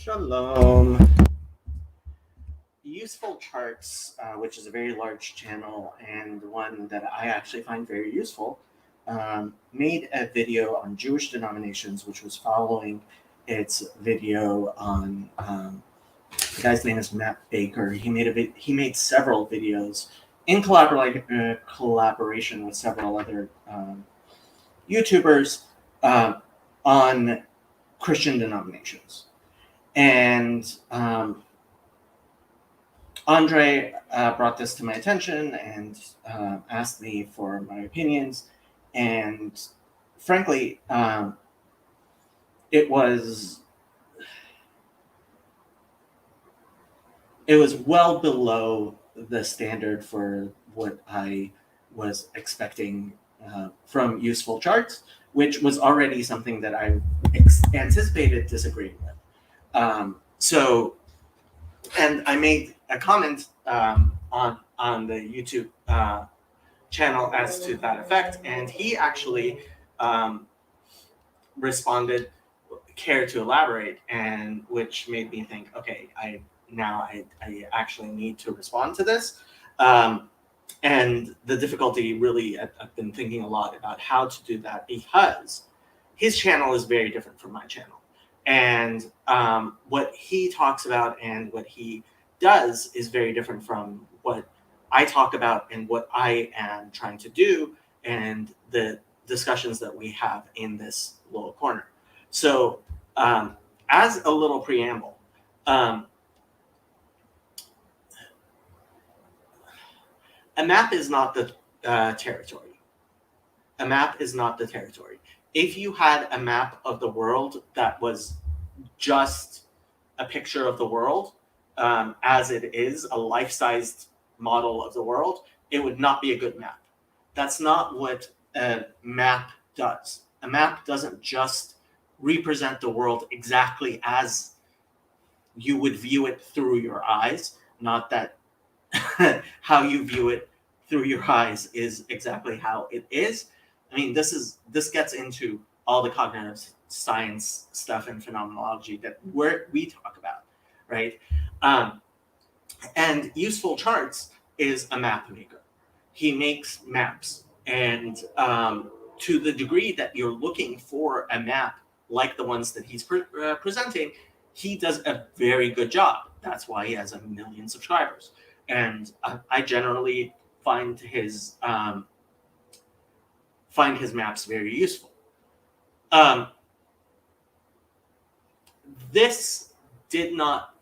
Shalom. Useful Charts, which is a very large channel and one that I actually find very useful, made a video on Jewish denominations, which was following its video on the guy's name is Matt Baker. He made several videos in collaboration with several other YouTubers on Christian denominations. And Andre brought this to my attention and asked me for my opinions. And frankly, it was well below the standard for what I was expecting from Useful Charts, which was already something that I anticipated disagreeing with. And I made a comment on the YouTube channel as to that effect, and he actually responded, "Care to elaborate?" and which made me think, okay, I actually need to respond to this. And the difficulty really, I've been thinking a lot about how to do that because his channel is very different from my channel. And what he talks about and what he does is very different from what I talk about and what I am trying to do and the discussions that we have in this little corner. So as a little preamble, a map is not the territory. A map is not the territory. If you had a map of the world that was just a picture of the world as it is, a life-sized model of the world, it would not be a good map. That's not what a map does. A map doesn't just represent the world exactly as you would view it through your eyes, not that how you view it through your eyes is exactly how it is. I mean, this gets into all the cognitive science stuff and phenomenology that we talk about, right? And Useful Charts is a map maker. He makes maps, and to the degree that you're looking for a map like the ones that he's presenting, he does a very good job. That's why he has 1 million subscribers. And I generally find his maps very useful. This did not.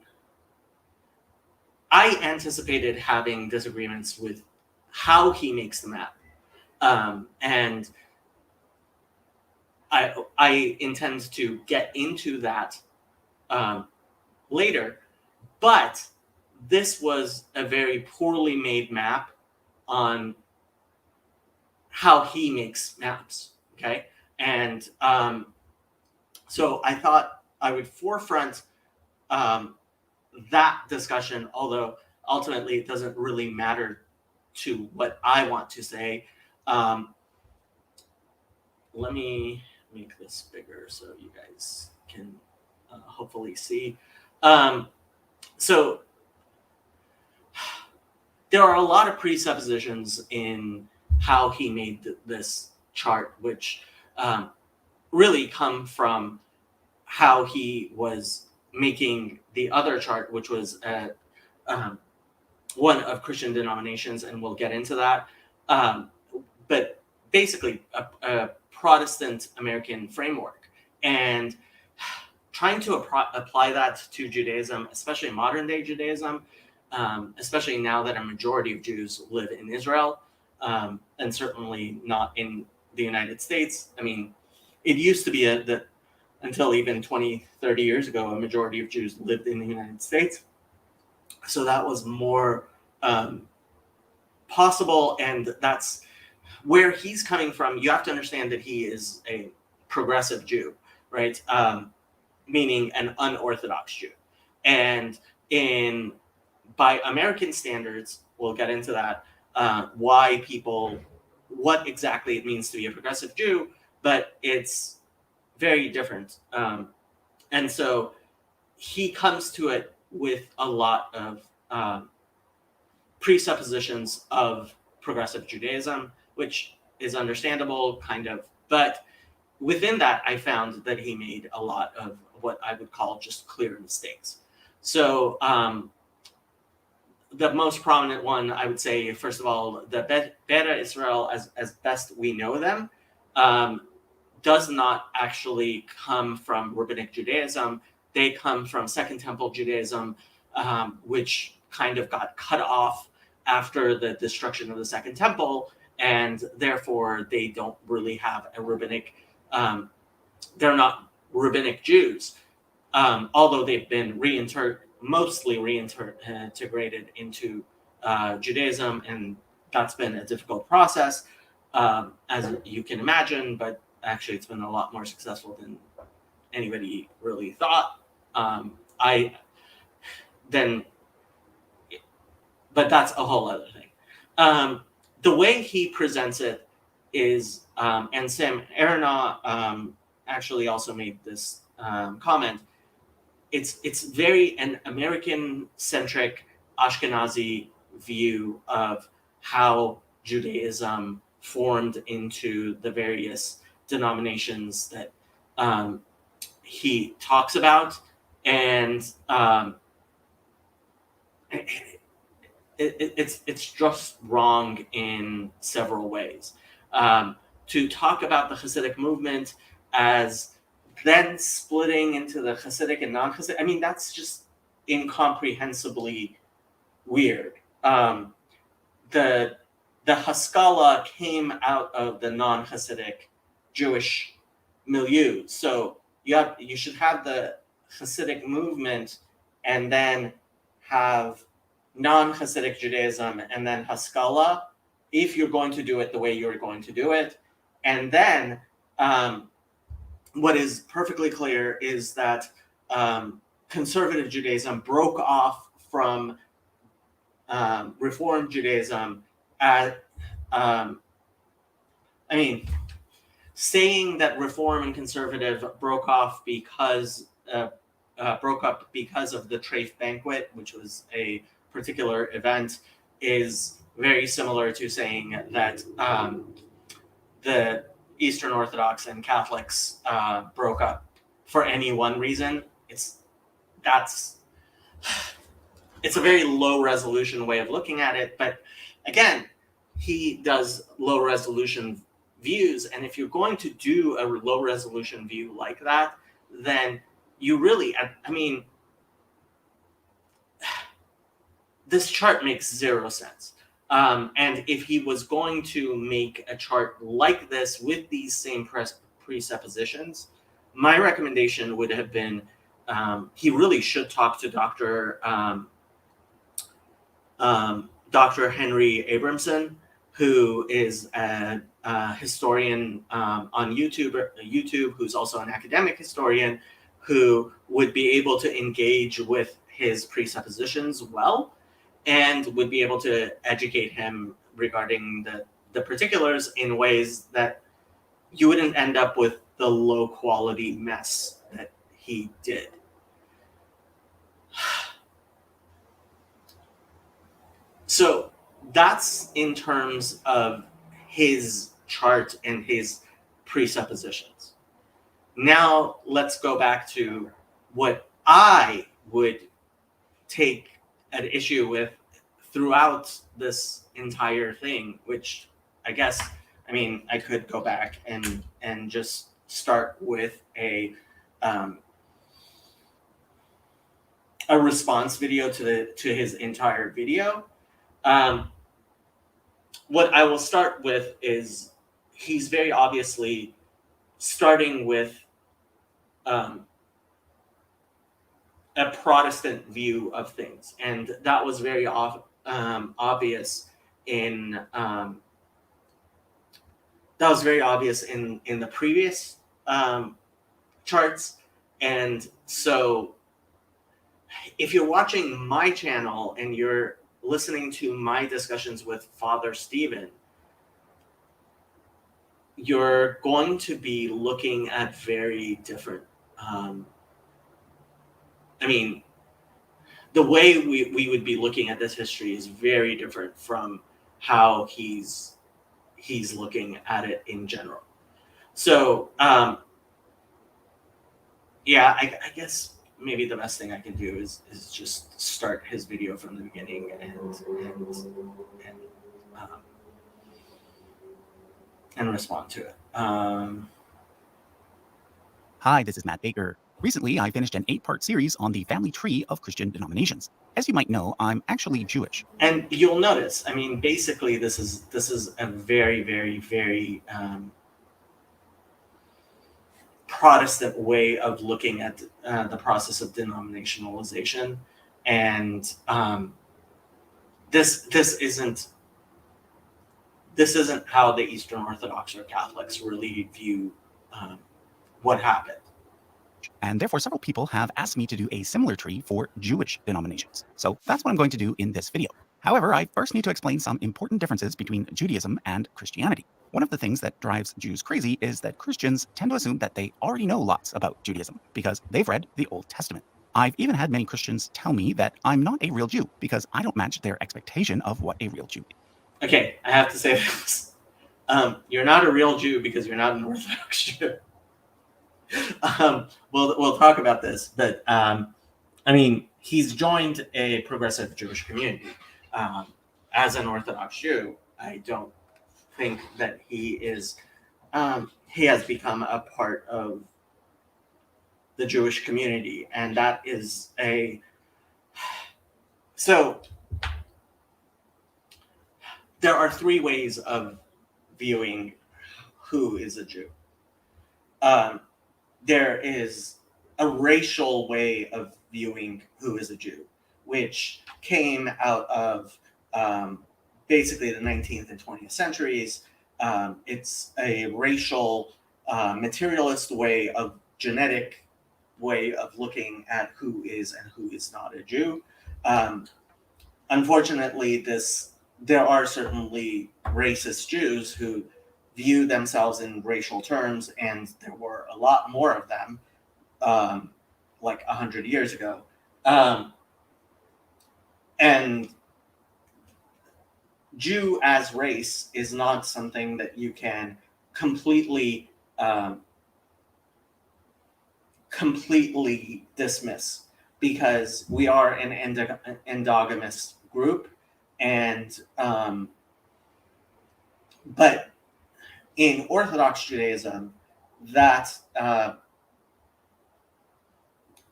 I anticipated having disagreements with how he makes the map, and I intend to get into that later. But this was a very poorly made map on how he makes maps, okay? And so I thought I would forefront that discussion, although ultimately it doesn't really matter to what I want to say. Let me make this bigger so you guys can hopefully see. So there are a lot of presuppositions in how he made this chart, which really come from how he was making the other chart, which was one of Christian denominations, and we'll get into that. But basically, a Protestant American framework, and trying to apply that to Judaism, especially modern day Judaism, especially now that a majority of Jews live in Israel, and certainly not in the United States. I mean, it used to be until even 20, 30 years ago, a majority of Jews lived in the United States. So that was more possible, and that's where he's coming from. You have to understand that he is a progressive Jew, right? Meaning an unorthodox Jew. And by American standards, we'll get into that, what exactly it means to be a progressive Jew, but it's very different. And so he comes to it with a lot of presuppositions of progressive Judaism, which is understandable, kind of. But within that, I found that he made a lot of what I would call just clear mistakes. So the most prominent one, I would say, first of all, the Beta Israel, as best we know them, does not actually come from Rabbinic Judaism. They come from Second Temple Judaism, which kind of got cut off after the destruction of the Second Temple, and therefore they don't really have a rabbinic. They're not rabbinic Jews, although they've been mostly reintegrated into Judaism, and that's been a difficult process, as you can imagine. But actually, it's been a lot more successful than anybody really thought. But that's a whole other thing. The way he presents it is, and Sam Aronoff actually also made this comment. It's very an American-centric Ashkenazi view of how Judaism formed into the various denominations that he talks about, and it's just wrong in several ways. To talk about the Hasidic movement as then splitting into the Hasidic and non-Hasidic, I mean, that's just incomprehensibly weird. The Haskalah came out of the non-Hasidic Jewish milieu, so you should have the Hasidic movement and then have non-Hasidic Judaism and then Haskalah, if you're going to do it the way you're going to do it. And then what is perfectly clear is that conservative Judaism broke off from Reform Judaism saying that Reform and Conservative broke up because of the Treif banquet, which was a particular event, is very similar to saying that the Eastern Orthodox and Catholics broke up for any one reason. It's a very low resolution way of looking at it, but again, he does low resolution views, and if you're going to do a low resolution view like that, then you really, this chart makes zero sense. And if he was going to make a chart like this with these same presuppositions, my recommendation would have been he really should talk to Dr. Henry Abramson, who is a historian on YouTube, who's also an academic historian, who would be able to engage with his presuppositions well, and would be able to educate him regarding the particulars in ways that you wouldn't end up with the low quality mess that he did. So that's in terms of his chart and his presuppositions. Now let's go back to what I would take an issue with throughout this entire thing, which I guess, I could go back and just start with a response video to his entire video. What I will start with is he's very obviously starting with a Protestant view of things, and that was very obvious in the previous charts. And so if you're watching my channel and you're listening to my discussions with Father Stephen, you're going to be looking at very different I mean, the way we would be looking at this history is very different from how he's looking at it in general. So yeah, I guess maybe the best thing I can do is just start his video from the beginning um, and respond to it. Hi, this is Matt Baker. Recently, I finished an 8-part series on the family tree of Christian denominations. As you might know, I'm actually Jewish. And you'll notice, I mean, basically, this is a very, very, very Protestant way of looking at the process of denominationalization, and this isn't how the Eastern Orthodox or Catholics really view what happened. And therefore, several people have asked me to do a similar tree for Jewish denominations. So that's what I'm going to do in this video. However, I first need to explain some important differences between Judaism and Christianity. One of the things that drives Jews crazy is that Christians tend to assume that they already know lots about Judaism because they've read the Old Testament. I've even had many Christians tell me that I'm not a real Jew because I don't match their expectation of what a real Jew is. Okay, I have to say this. You're not a real Jew because you're not an Orthodox Jew. We'll talk about this, but I mean, he's joined a progressive Jewish community. As an Orthodox Jew, I don't think that he has become a part of the Jewish community, and that is so there are three ways of viewing who is a Jew. There is a racial way of viewing who is a Jew, which came out of basically the 19th and 20th centuries. It's a racial, materialist genetic way of looking at who is and who is not a Jew. Unfortunately, there are certainly racist Jews who view themselves in racial terms, and there were a lot more of them like 100 years ago. And Jew as race is not something that you can completely dismiss, because we are an endogamous group, and but in Orthodox Judaism, that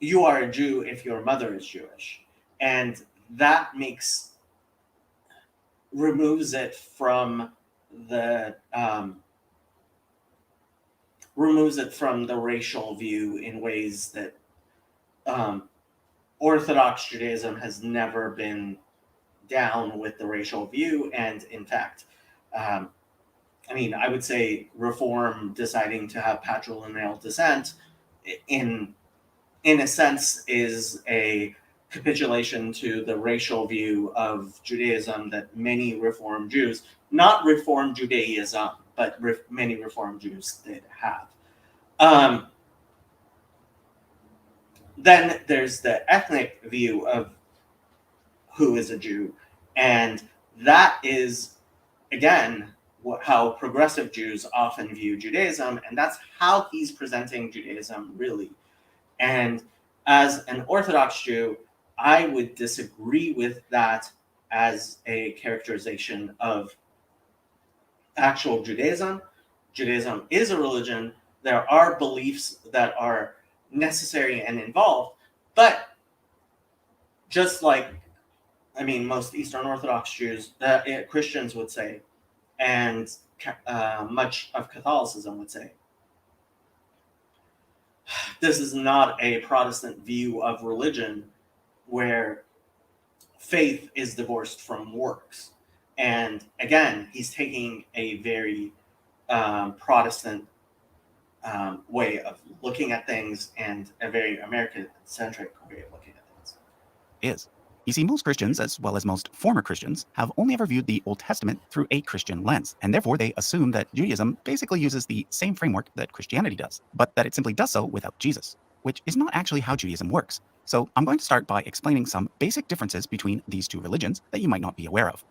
you are a Jew if your mother is Jewish, and that removes it from the racial view in ways that Orthodox Judaism has never been down with the racial view, and in fact, I mean, I would say Reform deciding to have patrilineal descent, in a sense, is a capitulation to the racial view of Judaism that many Reform Jews, not Reform Judaism, but many Reform Jews did have. Then there's the ethnic view of who is a Jew, and that is, again, how progressive Jews often view Judaism, and that's how he's presenting Judaism, really. And as an Orthodox Jew, I would disagree with that as a characterization of actual Judaism. Judaism is a religion. There are beliefs that are necessary and involved, but just like, I mean, most Eastern Orthodox Jews, Christians would say, and much of Catholicism would say, this is not a Protestant view of religion where faith is divorced from works. And again, he's taking a very Protestant way of looking at things, and a very American-centric way of looking at things. You see, most Christians, as well as most former Christians, have only ever viewed the Old Testament through a Christian lens, and therefore they assume that Judaism basically uses the same framework that Christianity does, but that it simply does so without Jesus, which is not actually how Judaism works. So I'm going to start by explaining some basic differences between these two religions that you might not be aware of.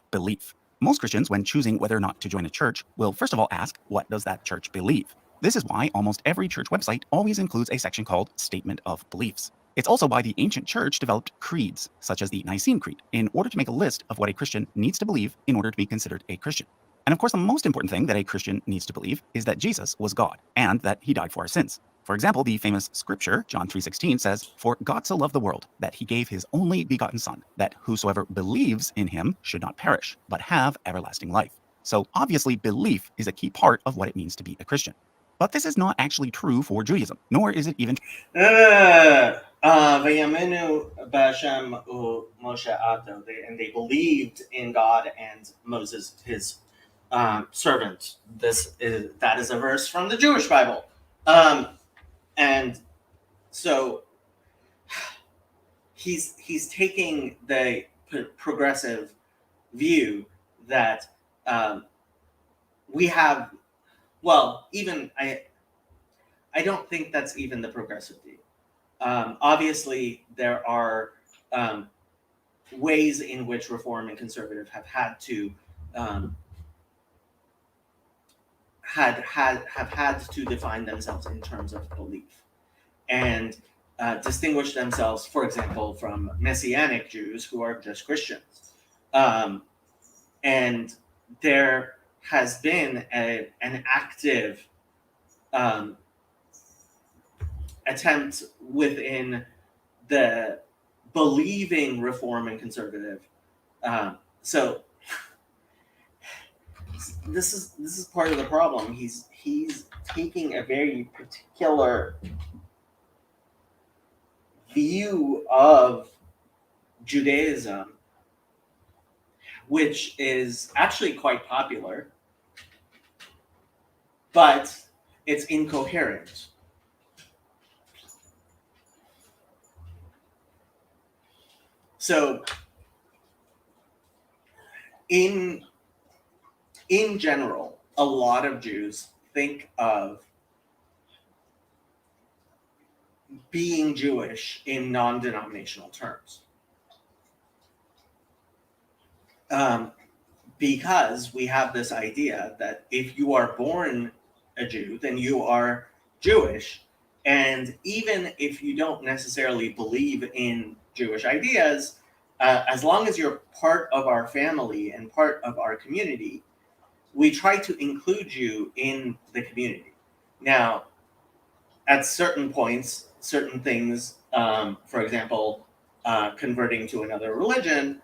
Belief. Most Christians, when choosing whether or not to join a church, will first of all ask, what does that church believe? This is why almost every church website always includes a section called Statement of Beliefs. It's also why the ancient church developed creeds, such as the Nicene Creed, in order to make a list of what a Christian needs to believe in order to be considered a Christian. And of course, the most important thing that a Christian needs to believe is that Jesus was God, and that he died for our sins. For example, the famous scripture, John 3:16, says, "For God so loved the world, that he gave his only begotten Son, that whosoever believes in him should not perish, but have everlasting life." So obviously, belief is a key part of what it means to be a Christian. But this is not actually true for Judaism, nor is it even Vayaminu B'Hashem Moshe Ato, and they believed in God and Moses, his servant. That is a verse from the Jewish Bible, and so he's taking the progressive view that we have. Well, even I don't think that's even the progressive view. Obviously, there are ways in which Reform and Conservative have had to had to define themselves in terms of belief and distinguish themselves, for example, from Messianic Jews who are just Christians. And there has been an active attempt within the believing Reform and Conservative. So this is part of the problem. He's taking a very particular view of Judaism, which is actually quite popular, but it's incoherent. So in general, a lot of Jews think of being Jewish in non-denominational terms. Because we have this idea that if you are born a Jew, then you are Jewish. And even if you don't necessarily believe in Jewish ideas, as long as you're part of our family and part of our community, we try to include you in the community. Now, at certain points, certain things, for example, converting to another religion,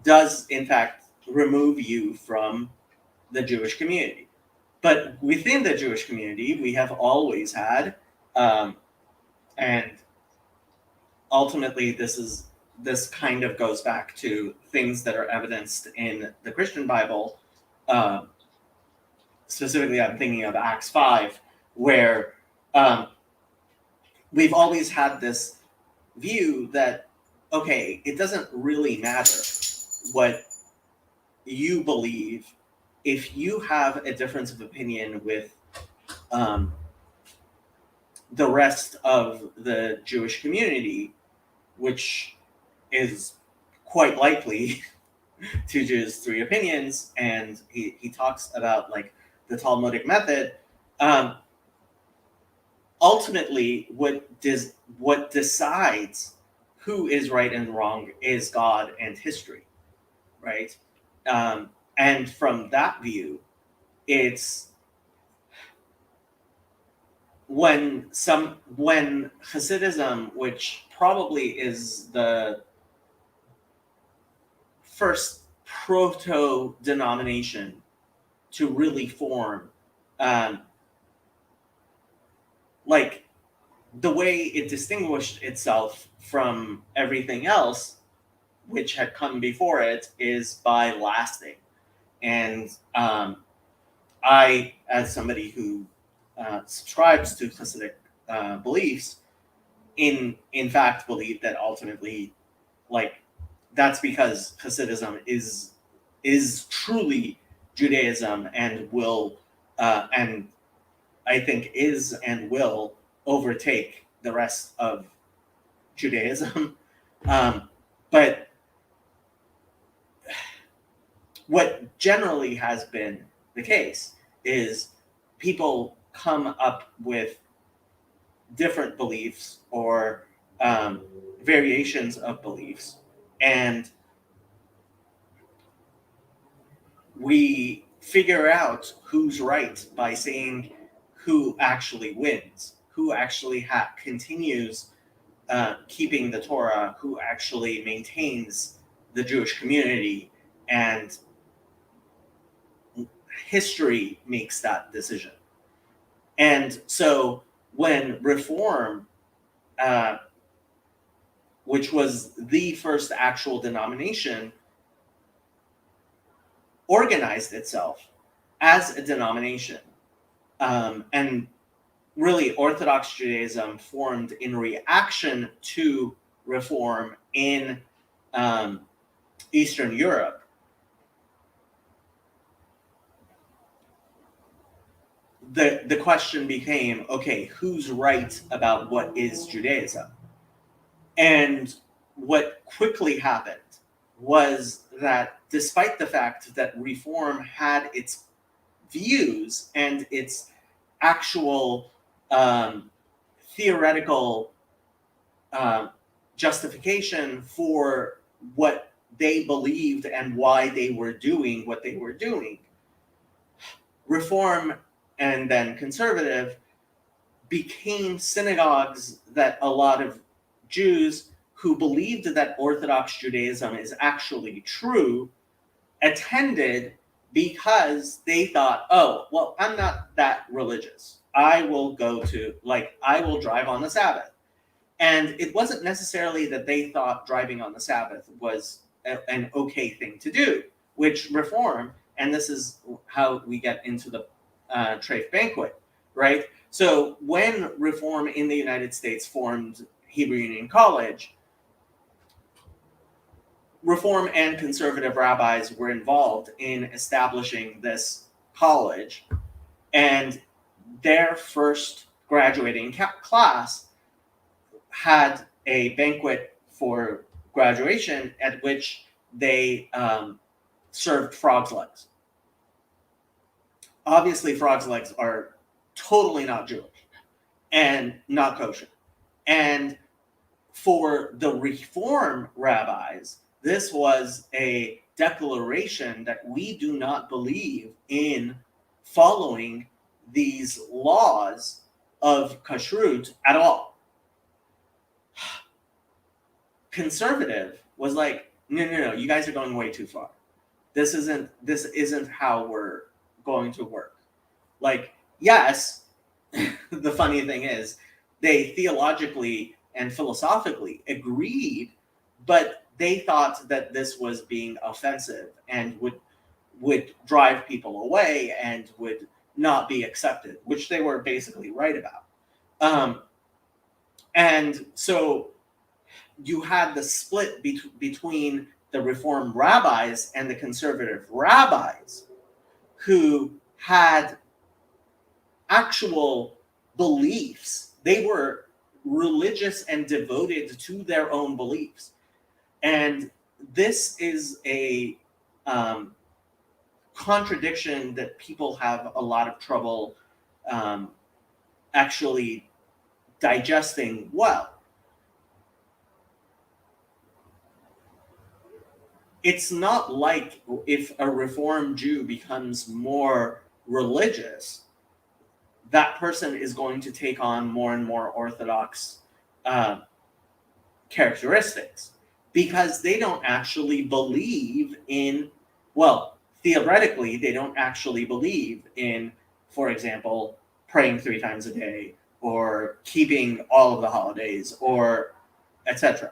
does in fact remove you from the Jewish community. But within the Jewish community, we have always had, and ultimately this kind of goes back to things that are evidenced in the Christian Bible. Specifically, I'm thinking of Acts 5, where we've always had this view that, okay, it doesn't really matter what you believe if you have a difference of opinion with the rest of the Jewish community, which is quite likely 2 Jews, 3 opinions, and he talks about like the Talmudic method. Ultimately, what decides who is right and wrong is God and history, right? And from that view, it's when Hasidism, which probably is the first proto-denomination to really form, like the way it distinguished itself from everything else which had come before it is by lasting. And I, as somebody who subscribes to Hasidic beliefs, in fact believe that ultimately, like, that's because Hasidism is truly Judaism and will and I think is and will overtake the rest of Judaism. But what generally has been the case is people come up with different beliefs or variations of beliefs, and we figure out who's right by seeing who actually wins, who actually continues keeping the Torah, who actually maintains the Jewish community, and history makes that decision. And so when Reform, which was the first actual denomination, organized itself as a denomination, and really Orthodox Judaism formed in reaction to Reform in Eastern Europe, the question became, okay, who's right about what is Judaism? And what quickly happened was that despite the fact that Reform had its views and its actual theoretical justification for what they believed and why they were doing what they were doing, Reform and then Conservative became synagogues that a lot of Jews who believed that Orthodox Judaism is actually true attended, because they thought, oh, well, I'm not that religious. I will drive on the Sabbath. And it wasn't necessarily that they thought driving on the Sabbath was an okay thing to do, which Reform, and this is how we get into the Treif Banquet, right? So when Reform in the United States formed Hebrew Union College, Reform and conservative rabbis were involved in establishing this college, and their first graduating class had a banquet for graduation at which they served frog's legs. Obviously, frog's legs are totally not Jewish and not kosher. And for the Reform rabbis, this was a declaration that we do not believe in following these laws of kashrut at all. Conservative was like, no, you guys are going way too far. This isn't how we're going to work. Like, yes, the funny thing is, they theologically and philosophically agreed, but they thought that this was being offensive and would drive people away and would not be accepted, which they were basically right about. And so you had the split between the Reform rabbis and the conservative rabbis, who had actual beliefs. They were religious and devoted to their own beliefs. And this is a contradiction that people have a lot of trouble actually digesting well. It's not like if a Reform Jew becomes more religious, that person is going to take on more and more Orthodox characteristics, because they don't actually believe in, well, theoretically, they don't actually believe in, for example, praying 3 times a day or keeping all of the holidays or etc.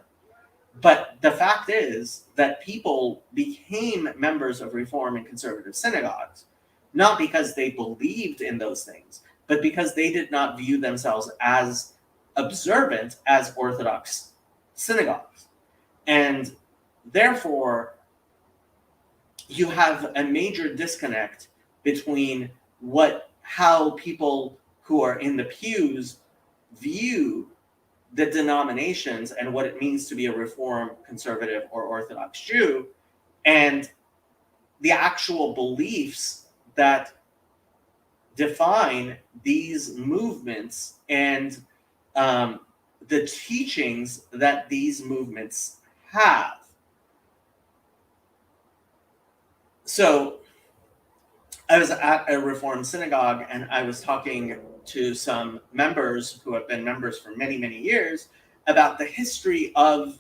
But the fact is that people became members of Reform and conservative synagogues, not because they believed in those things, but because they did not view themselves as observant as Orthodox synagogues. And therefore, you have a major disconnect between how people who are in the pews view the denominations and what it means to be a Reform, Conservative, or Orthodox Jew, and the actual beliefs that define these movements and the teachings that these movements have. So I was at a Reformed synagogue and I was talking to some members who have been members for many, many years about the history of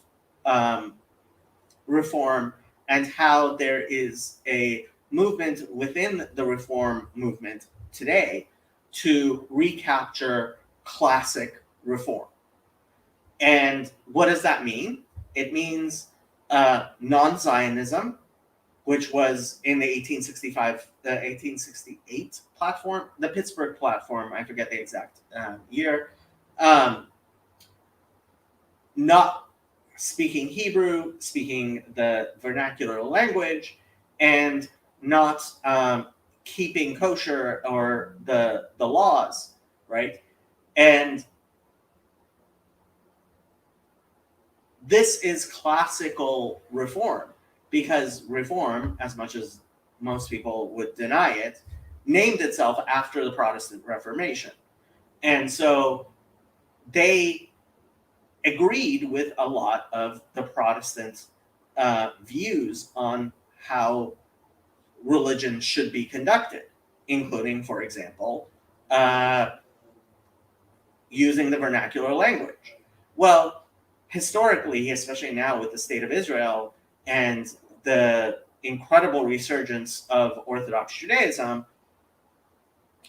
Reform and how there is a movement within the Reform movement today to recapture classic Reform. And what does that mean? It means non-Zionism, which was in the 1868 platform, the Pittsburgh platform, I forget the exact year, not speaking Hebrew, speaking the vernacular language, and not keeping kosher or the laws, right? And this is classical Reform, because Reform, as much as most people would deny it, named itself after the Protestant Reformation. And so they agreed with a lot of the Protestant views on how religion should be conducted, including, for example, using the vernacular language. Well, historically, especially now with the state of Israel and the incredible resurgence of Orthodox Judaism,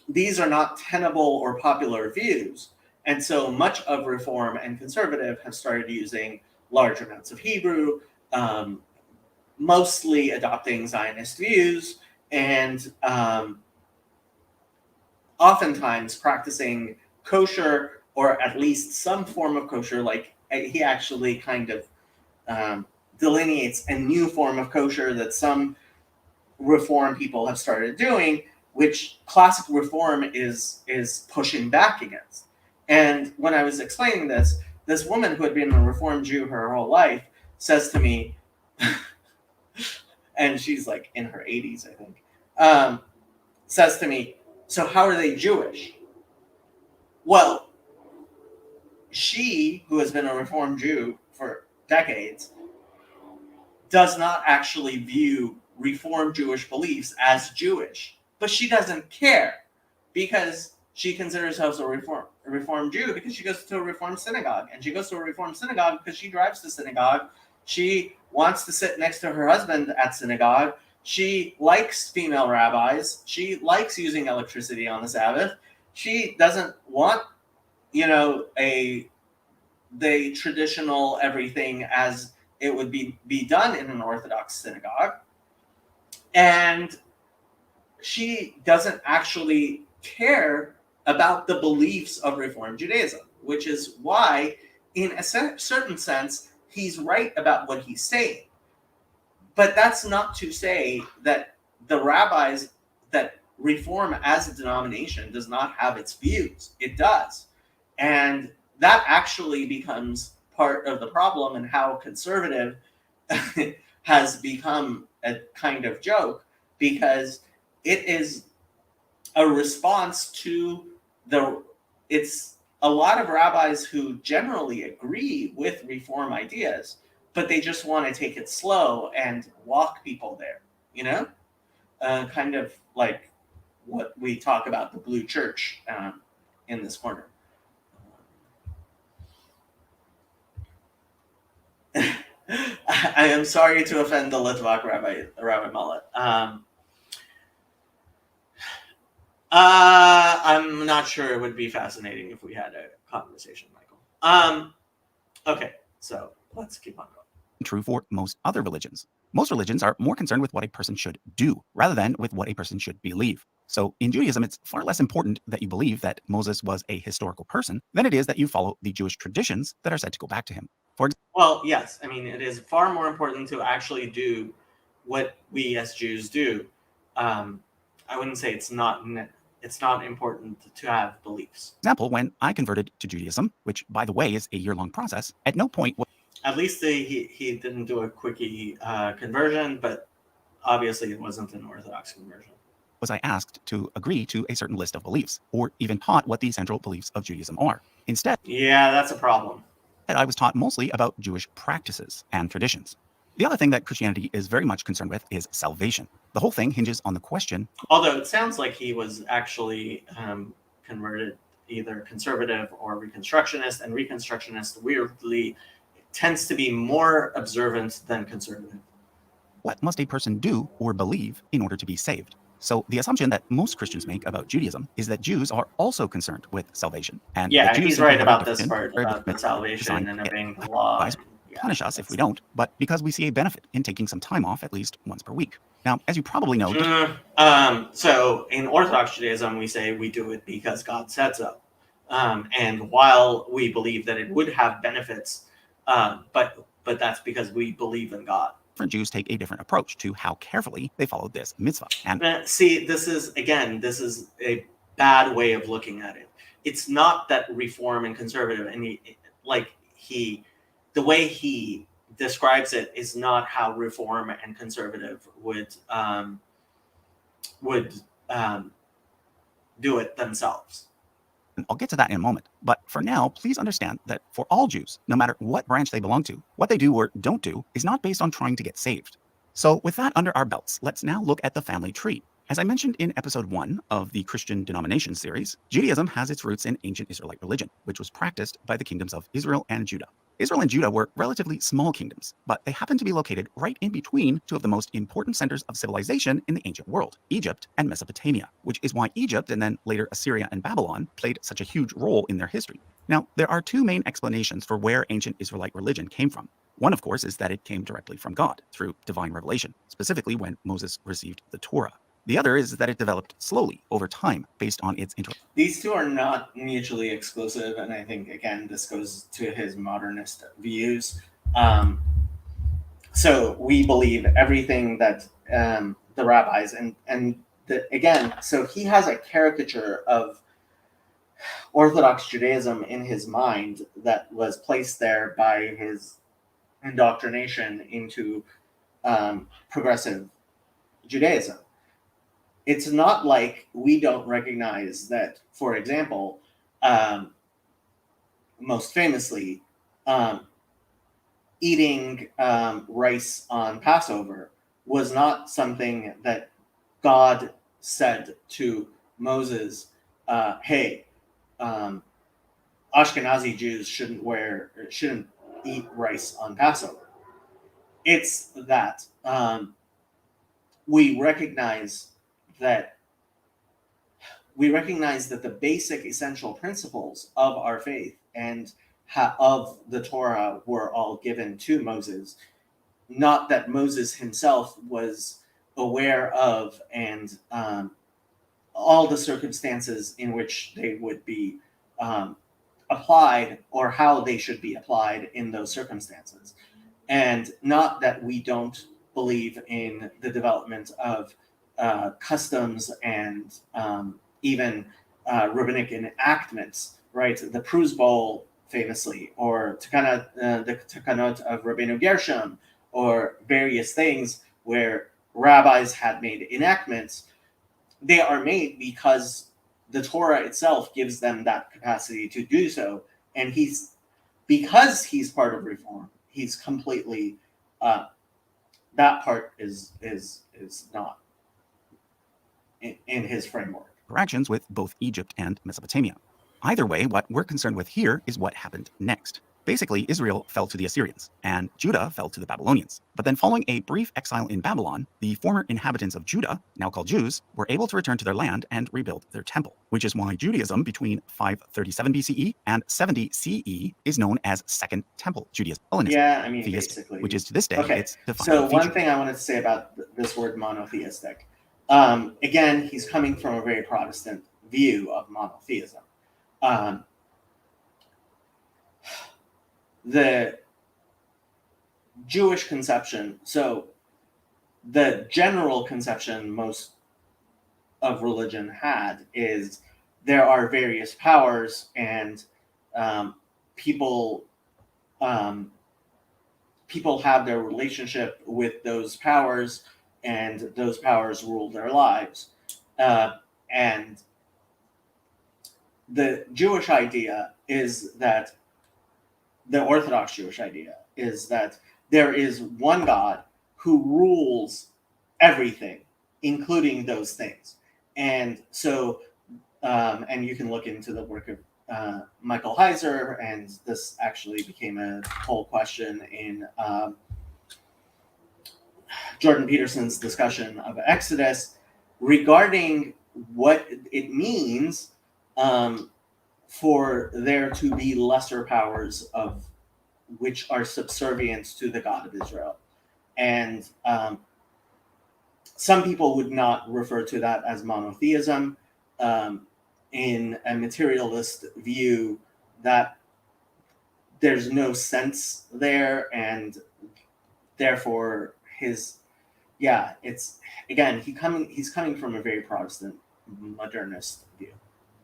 these are not tenable or popular views. And so much of Reform and Conservative have started using large amounts of Hebrew, mostly adopting Zionist views, and oftentimes practicing kosher, or at least some form of kosher. Like he actually kind of delineates a new form of kosher that some Reform people have started doing, which classic Reform is pushing back against. And when I was explaining this, this woman who had been a Reformed Jew her whole life says to me, and she's like in her 80s, I think, says to me, so how are they Jewish? Well, she, who has been a Reformed Jew for decades, does not actually view Reformed Jewish beliefs as Jewish, but she doesn't care because she considers herself a Reformed Jew because she goes to a Reformed synagogue, and she goes to a Reformed synagogue because she drives to synagogue. She wants to sit next to her husband at synagogue. She likes female rabbis. She likes using electricity on the Sabbath. She doesn't want, the traditional everything as it would be done in an Orthodox synagogue. And she doesn't actually care about the beliefs of Reform Judaism, which is why, in a certain sense, he's right about what he's saying. But that's not to say that the rabbis, that Reform as a denomination does not have its views. It does. And that actually becomes part of the problem, and how conservative has become a kind of joke, because it is a response to it's a lot of rabbis who generally agree with Reform ideas, but they just want to take it slow and walk people there, kind of like what we talk about the blue church in this corner. I am sorry to offend the Litvak Rabbi Mullet. I'm not sure it would be fascinating if we had a conversation, Michael. Okay, so let's keep on going. True for most other religions. Most religions are more concerned with what a person should do rather than with what a person should believe. So in Judaism, it's far less important that you believe that Moses was a historical person than it is that you follow the Jewish traditions that are said to go back to him. Well, yes, I mean, it is far more important to actually do what we as Jews do. I wouldn't say it's not It's not important to have beliefs. Example, when I converted to Judaism, which by the way is a year-long process, at no point At least he didn't do a quickie conversion, but obviously it wasn't an Orthodox conversion. was I asked to agree to a certain list of beliefs, or even taught what the central beliefs of Judaism are. Instead, yeah, that's a problem. I was taught mostly about Jewish practices and traditions. The other thing that Christianity is very much concerned with is salvation. The whole thing hinges on the question. Although it sounds like he was actually converted either conservative or Reconstructionist, and Reconstructionist weirdly tends to be more observant than conservative. What must a person do or believe in order to be saved? So the assumption that most Christians make about Judaism is that Jews are also concerned with salvation. And yeah, Jews he's right about this part, about the salvation and obeying the law. Punish us if we don't, but because we see a benefit in taking some time off at least once per week. Now, as you probably know, so in Orthodox Judaism, we say we do it because God said so. And while we believe that it would have benefits, but that's because we believe in God. Different Jews take a different approach to how carefully they follow this mitzvah. And see, this is a bad way of looking at it. It's not that Reform and conservative, and the way he describes it is not how Reform and conservative would do it themselves. I'll get to that in a moment. But for now, please understand that for all Jews, no matter what branch they belong to, what they do or don't do is not based on trying to get saved. So with that under our belts, let's now look at the family tree. As I mentioned in episode 1 of the Christian Denominations series, Judaism has its roots in ancient Israelite religion, which was practiced by the kingdoms of Israel and Judah. Israel and Judah were relatively small kingdoms, but they happened to be located right in between two of the most important centers of civilization in the ancient world, Egypt and Mesopotamia, which is why Egypt and then later Assyria and Babylon played such a huge role in their history. Now, there are two main explanations for where ancient Israelite religion came from. One, of course, is that it came directly from God through divine revelation, specifically when Moses received the Torah. The other is that it developed slowly over time based on its These two are not mutually exclusive, and I think, again, this goes to his modernist views. So we believe everything that the rabbis, again, so he has a caricature of Orthodox Judaism in his mind that was placed there by his indoctrination into progressive Judaism. It's not like we don't recognize that, for example, most famously, eating rice on Passover was not something that God said to Moses, hey, Ashkenazi Jews shouldn't eat rice on Passover. It's that we recognize that the basic essential principles of our faith and of the Torah were all given to Moses. Not that Moses himself was aware of and all the circumstances in which they would be applied or how they should be applied in those circumstances. And not that we don't believe in the development of customs and even rabbinic enactments, right? The Pruz Bowl, famously, or the Takanot of Rabbeinu Gershom, or various things where rabbis had made enactments. They are made because the Torah itself gives them that capacity to do so, and because he's part of Reform, he's completely that part is not in his framework. Interactions with both Egypt and Mesopotamia. Either way, what we're concerned with here is what happened next. Basically, Israel fell to the Assyrians, and Judah fell to the Babylonians. But then following a brief exile in Babylon, the former inhabitants of Judah, now called Jews, were able to return to their land and rebuild their temple, which is why Judaism between 537 BCE and 70 CE is known as Second Temple Judaism. Yeah, I mean, basically. Which is to this day its defining So feature. one thing I wanted to say about this word monotheistic. Again, he's coming from a very Protestant view of monotheism. The Jewish conception, so the general conception most of religion had is there are various powers, and people people have their relationship with those powers, and those powers rule their lives. And the Jewish idea is that the Orthodox Jewish idea is that there is one God who rules everything, including those things. And so, and you can look into the work of Michael Heiser, and this actually became a whole question in Jordan Peterson's discussion of Exodus regarding what it means for there to be lesser powers of which are subservient to the God of Israel. And some people would not refer to that as monotheism. In a materialist view, that there's no sense there, and therefore it's again he's coming from a very Protestant modernist view.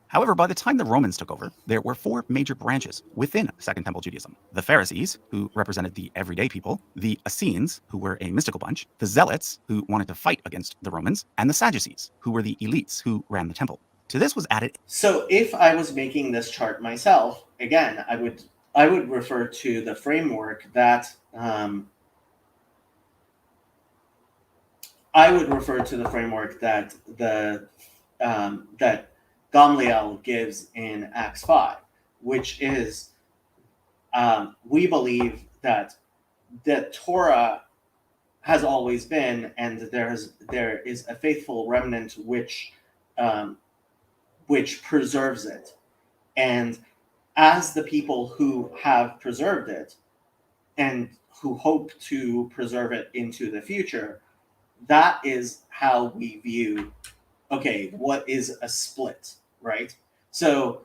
However, by the time the Romans took over, there were four major branches within Second Temple Judaism. The Pharisees, who represented the everyday people, the Essenes, who were a mystical bunch, the Zealots, who wanted to fight against the Romans, and the Sadducees, who were the elites who ran the temple. To this was added. So if I was making this chart myself, again, I would refer to the framework that that Gamliel gives in Acts 5, which is we believe that the Torah has always been, and there is a faithful remnant which preserves it. And as the people who have preserved it and who hope to preserve it into the future, that is how we view, okay, what is a split, right? So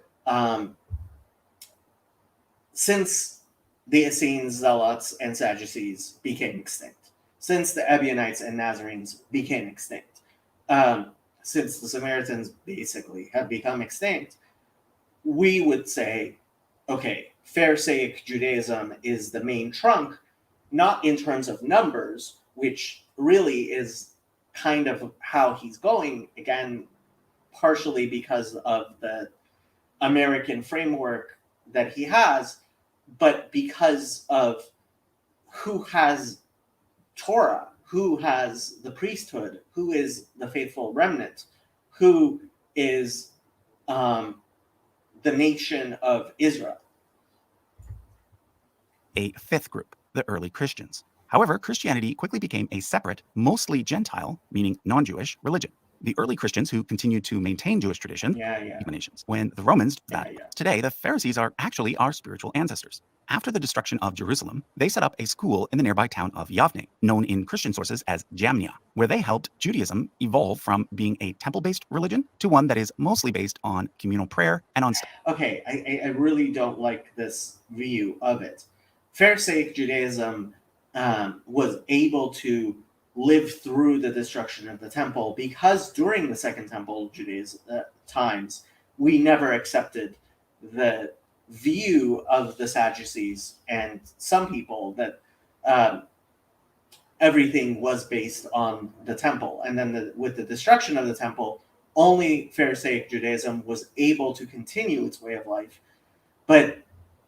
since the Essenes, Zealots, and Sadducees became extinct, since the Ebionites and Nazarenes became extinct, since the Samaritans basically have become extinct, we would say, okay, Pharisaic Judaism is the main trunk, not in terms of numbers, which really is kind of how he's going, again, partially because of the American framework that he has, but because of who has Torah, who has the priesthood, who is the faithful remnant, who is the nation of Israel. A fifth group, the early Christians. However, Christianity quickly became a separate, mostly Gentile, meaning non-Jewish, religion. The early Christians who continued to maintain Jewish tradition, denominations. When the Romans did that, today the Pharisees are actually our spiritual ancestors. After the destruction of Jerusalem, they set up a school in the nearby town of Yavne, known in Christian sources as Jamnia, where they helped Judaism evolve from being a temple-based religion to one that is mostly based on communal prayer and on... Okay, I really don't like this view of it. Pharisaic Judaism was able to live through the destruction of the temple because during the Second Temple Judaism times, we never accepted the view of the Sadducees and some people that everything was based on the temple. And then with the destruction of the temple, only Pharisaic Judaism was able to continue its way of life. But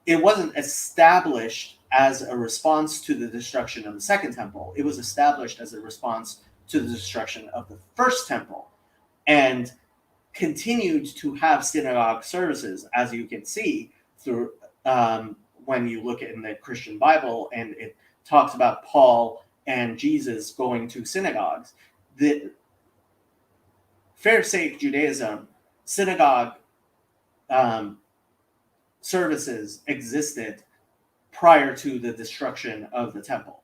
it wasn't established as a response to the destruction of the Second Temple. It was established as a response to the destruction of the First Temple, and continued to have synagogue services, as you can see through when you look in the Christian Bible, and it talks about Paul and Jesus going to synagogues. The Pharisaic Judaism synagogue services existed prior to the destruction of the temple.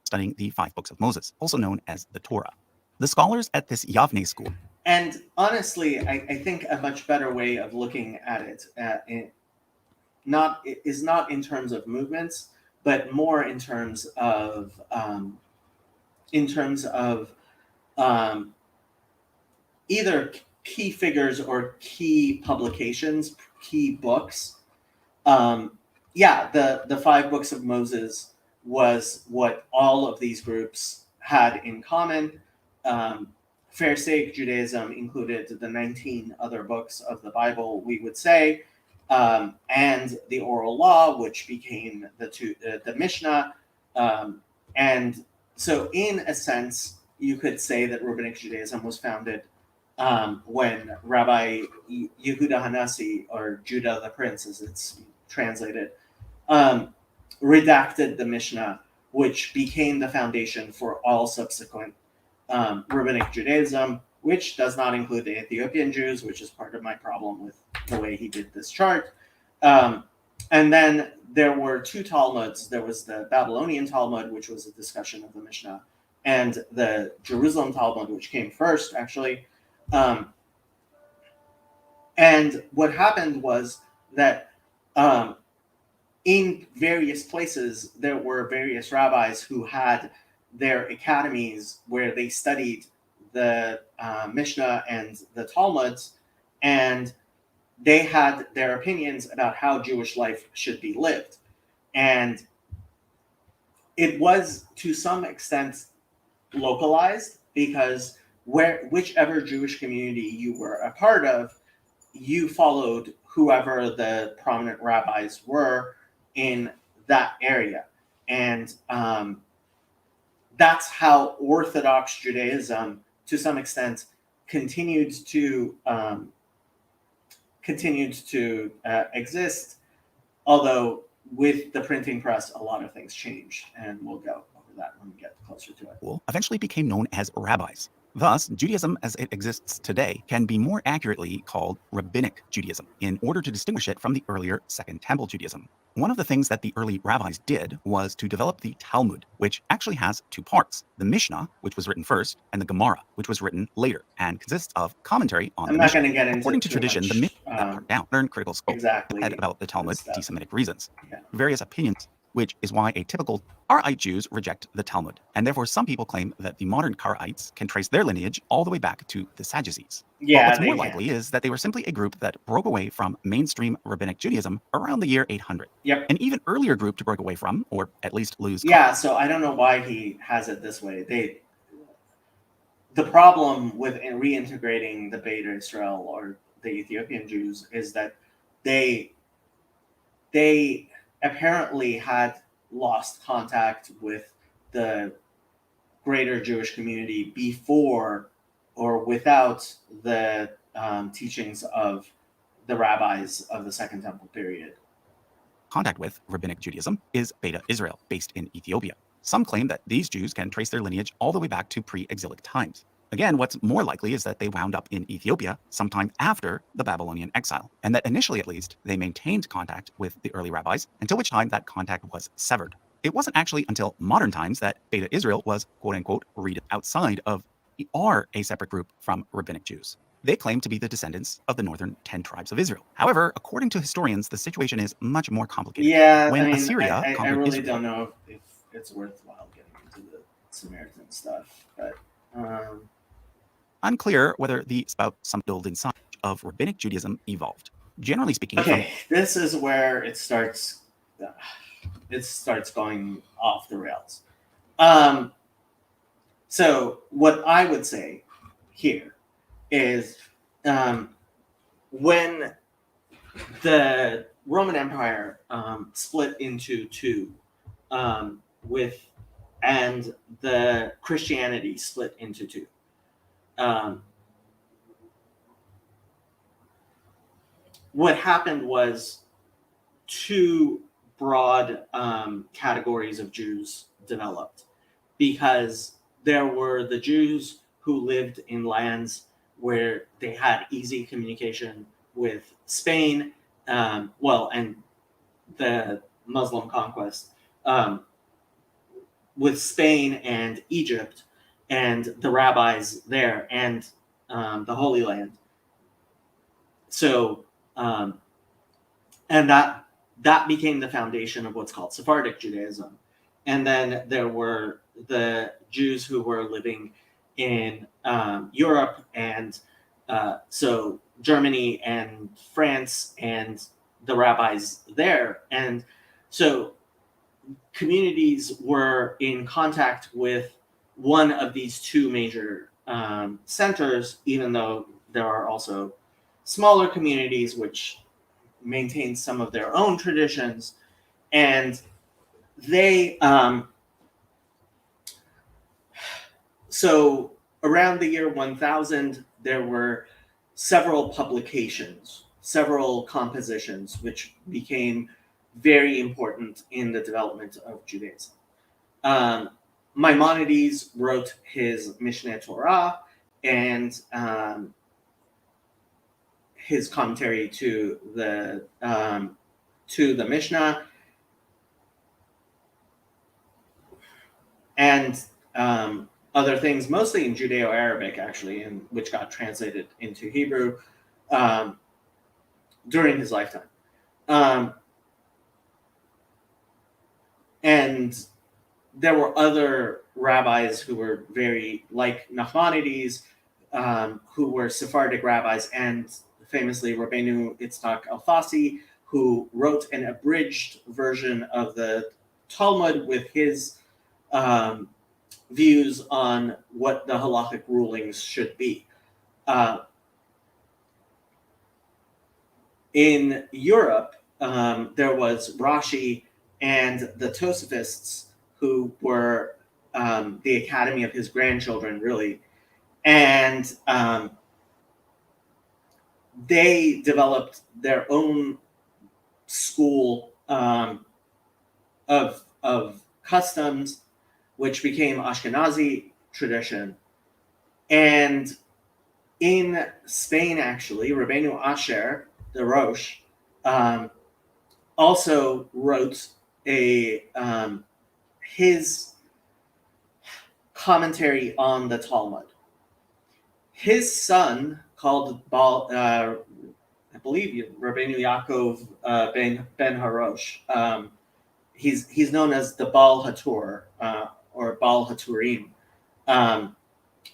Studying the 5 books of Moses, also known as the Torah. The scholars at this Yavne school. And honestly, I think a much better way of looking at it is not in terms of movements, but more in terms of either key figures or key publications, key books. The 5 books of Moses was what all of these groups had in common. Pharisaic Judaism included the 19 other books of the Bible, we would say, and the oral law, which became the Mishnah. And so, in a sense, you could say that Rabbinic Judaism was founded when Rabbi Yehuda Hanassi, or Judah the Prince, as it's translated, redacted the Mishnah, which became the foundation for all subsequent Rabbinic Judaism, which does not include the Ethiopian Jews, which is part of my problem with the way he did this chart. And then there were 2 Talmuds. There was the Babylonian Talmud, which was a discussion of the Mishnah, and the Jerusalem Talmud, which came first, actually. And what happened was that in various places, there were various rabbis who had their academies where they studied the Mishnah and the Talmuds, and they had their opinions about how Jewish life should be lived. And it was, to some extent, localized, because whichever Jewish community you were a part of, you followed whoever the prominent rabbis were in that area. And that's how Orthodox Judaism, to some extent, continued to exist, although with the printing press, a lot of things changed, and we'll go over that when we get closer to it. Eventually became known as rabbis. Thus, Judaism as it exists today can be more accurately called Rabbinic Judaism in order to distinguish it from the earlier Second Temple Judaism. One of the things that the early rabbis did was to develop the Talmud, which actually has 2 parts: the Mishnah, which was written first, and the Gemara, which was written later, and consists of commentary on the Mishnah. I'm not going to get into According to tradition, the Mishnah part down, learn critical scope, exactly about the Talmud, anti-Semitic reasons, yeah. Various opinions, which is why a typical Karaite Jews reject the Talmud, and therefore some people claim that the modern Karaites can trace their lineage all the way back to the Sadducees. Yeah, but what's more likely is that they were simply a group that broke away from mainstream Rabbinic Judaism around the year 800. Yep. An even earlier group to break away from, or at least lose. Yeah, so I don't know why he has it this way. The problem with reintegrating the Beta Israel or the Ethiopian Jews is that they apparently had lost contact with the greater Jewish community before or without the teachings of the rabbis of the Second Temple period. Contact with Rabbinic Judaism is Beta Israel, based in Ethiopia. Some claim that these Jews can trace their lineage all the way back to pre-exilic times. Again, what's more likely is that they wound up in Ethiopia sometime after the Babylonian exile, and that initially, at least, they maintained contact with the early rabbis, until which time that contact was severed. It wasn't actually until modern times that Beta Israel was, quote-unquote, read outside of, are a separate group from Rabbinic Jews. They claim to be the descendants of the northern 10 tribes of Israel. However, according to historians, the situation is much more complicated. Yeah, when I mean, Assyria I conquered really Israel, don't know if it's worthwhile getting into the Samaritan stuff, but unclear whether the some build inside of Rabbinic Judaism evolved. Generally speaking, okay, this is where it starts going off the rails. So what I would say here is when the Roman Empire split into 2, and the Christianity split into 2. What happened was 2 broad categories of Jews developed, because there were the Jews who lived in lands where they had easy communication with Spain, and the Muslim conquest, with Spain and Egypt and the rabbis there and the Holy Land. So, and that became the foundation of what's called Sephardic Judaism. And then there were the Jews who were living in Europe and So Germany and France and the rabbis there. And so communities were in contact with one of these two major centers, even though there are also smaller communities which maintain some of their own traditions. And they, so around the year 1000, there were several publications, several compositions, which became very important in the development of Judaism. Maimonides wrote his Mishneh Torah and his commentary to the Mishnah, and other things, mostly in Judeo-Arabic, actually, and which got translated into Hebrew during his lifetime. And there were other rabbis who were very, like Nachmanides, who were Sephardic rabbis, and famously Rabbeinu Yitzchak Alfasi, who wrote an abridged version of the Talmud with his views on what the halachic rulings should be. In Europe, there was Rashi and the Tosafists, who were the academy of his grandchildren, really. And they developed their own school of customs, which became Ashkenazi tradition. And in Spain, actually, Rabbeinu Asher, the Rosh, also wrote his commentary on the Talmud. His son, called I believe Rabbeinu Yaakov ben Harosh, he's known as the Baal Hatur or Baal Haturim,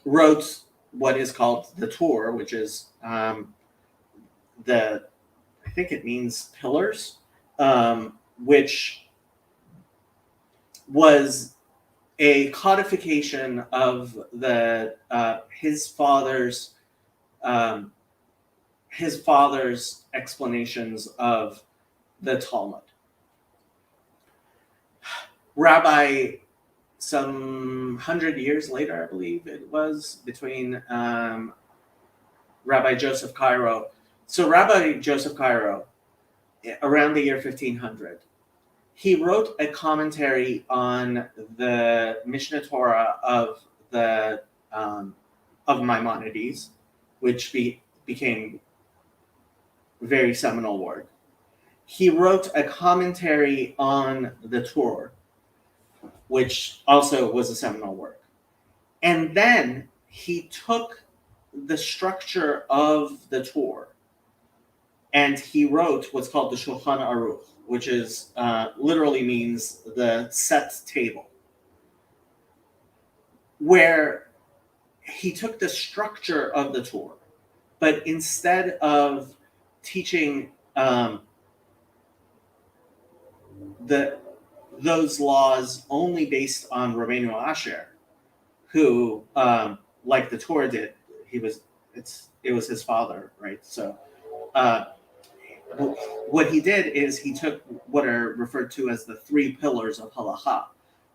wrote what is called the Tur, which is I think it means pillars, which was a codification of the his father's explanations of the Talmud. Rabbi, some 100 years later, I believe it was, between Rabbi Joseph Cairo. So Rabbi Joseph Cairo, around the year 1500, he wrote a commentary on the Mishneh Torah of Maimonides, which became a very seminal work. He wrote a commentary on the Torah, which also was a seminal work. And then he took the structure of the Torah and he wrote what's called the Shulchan Aruch, which is literally means the set table, where he took the structure of the Torah, but instead of teaching those laws only based on Rabbeinu Asher, who, like the Torah did, it was his father, right? So what he did is he took what are referred to as the three pillars of halacha.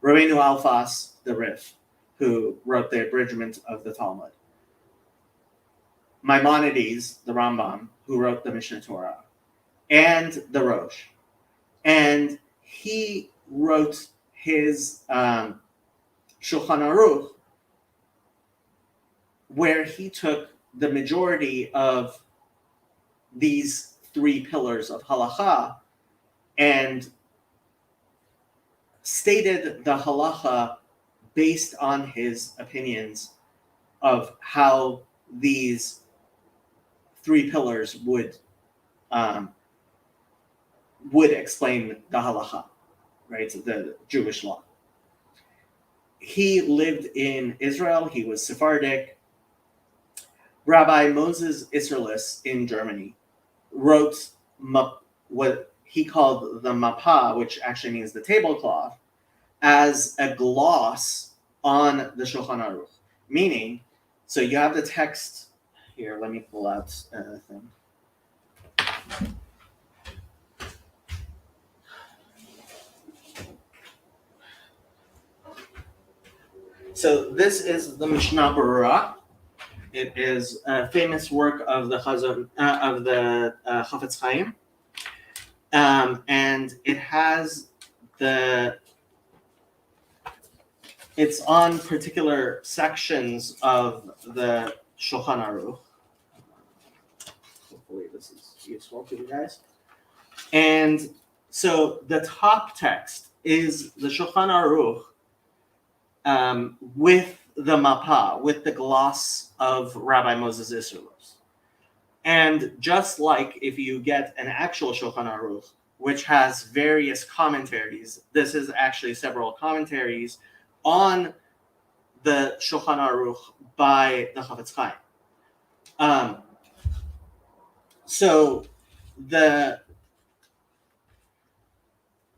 Rabbeinu Alfas, the Rif, who wrote the abridgment of the Talmud. Maimonides, the Rambam, who wrote the Mishneh Torah, and the Rosh. And he wrote his Shulchan Aruch, where he took the majority of these three pillars of halacha and stated the halacha based on his opinions of how these three pillars would explain the halacha, right? The Jewish law. He lived in Israel. He was Sephardic. Rabbi Moses Isserles in Germany wrote what he called the Mapa, which actually means the tablecloth, as a gloss on the Shulchan Aruch. Meaning, so you have the text here. Let me pull out a thing. So this is the Mishnah Berurah. It is a famous work of the Chafetz Chaim, and it has it's on particular sections of the Shulchan Aruch. Hopefully this is useful to you guys. And so the top text is the Shulchan Aruch with the Mapa, with the gloss of Rabbi Moses Isserles. And just like if you get an actual Shulchan Aruch, which has various commentaries, this is actually several commentaries on the Shulchan Aruch by the Chafetz Chaim. So the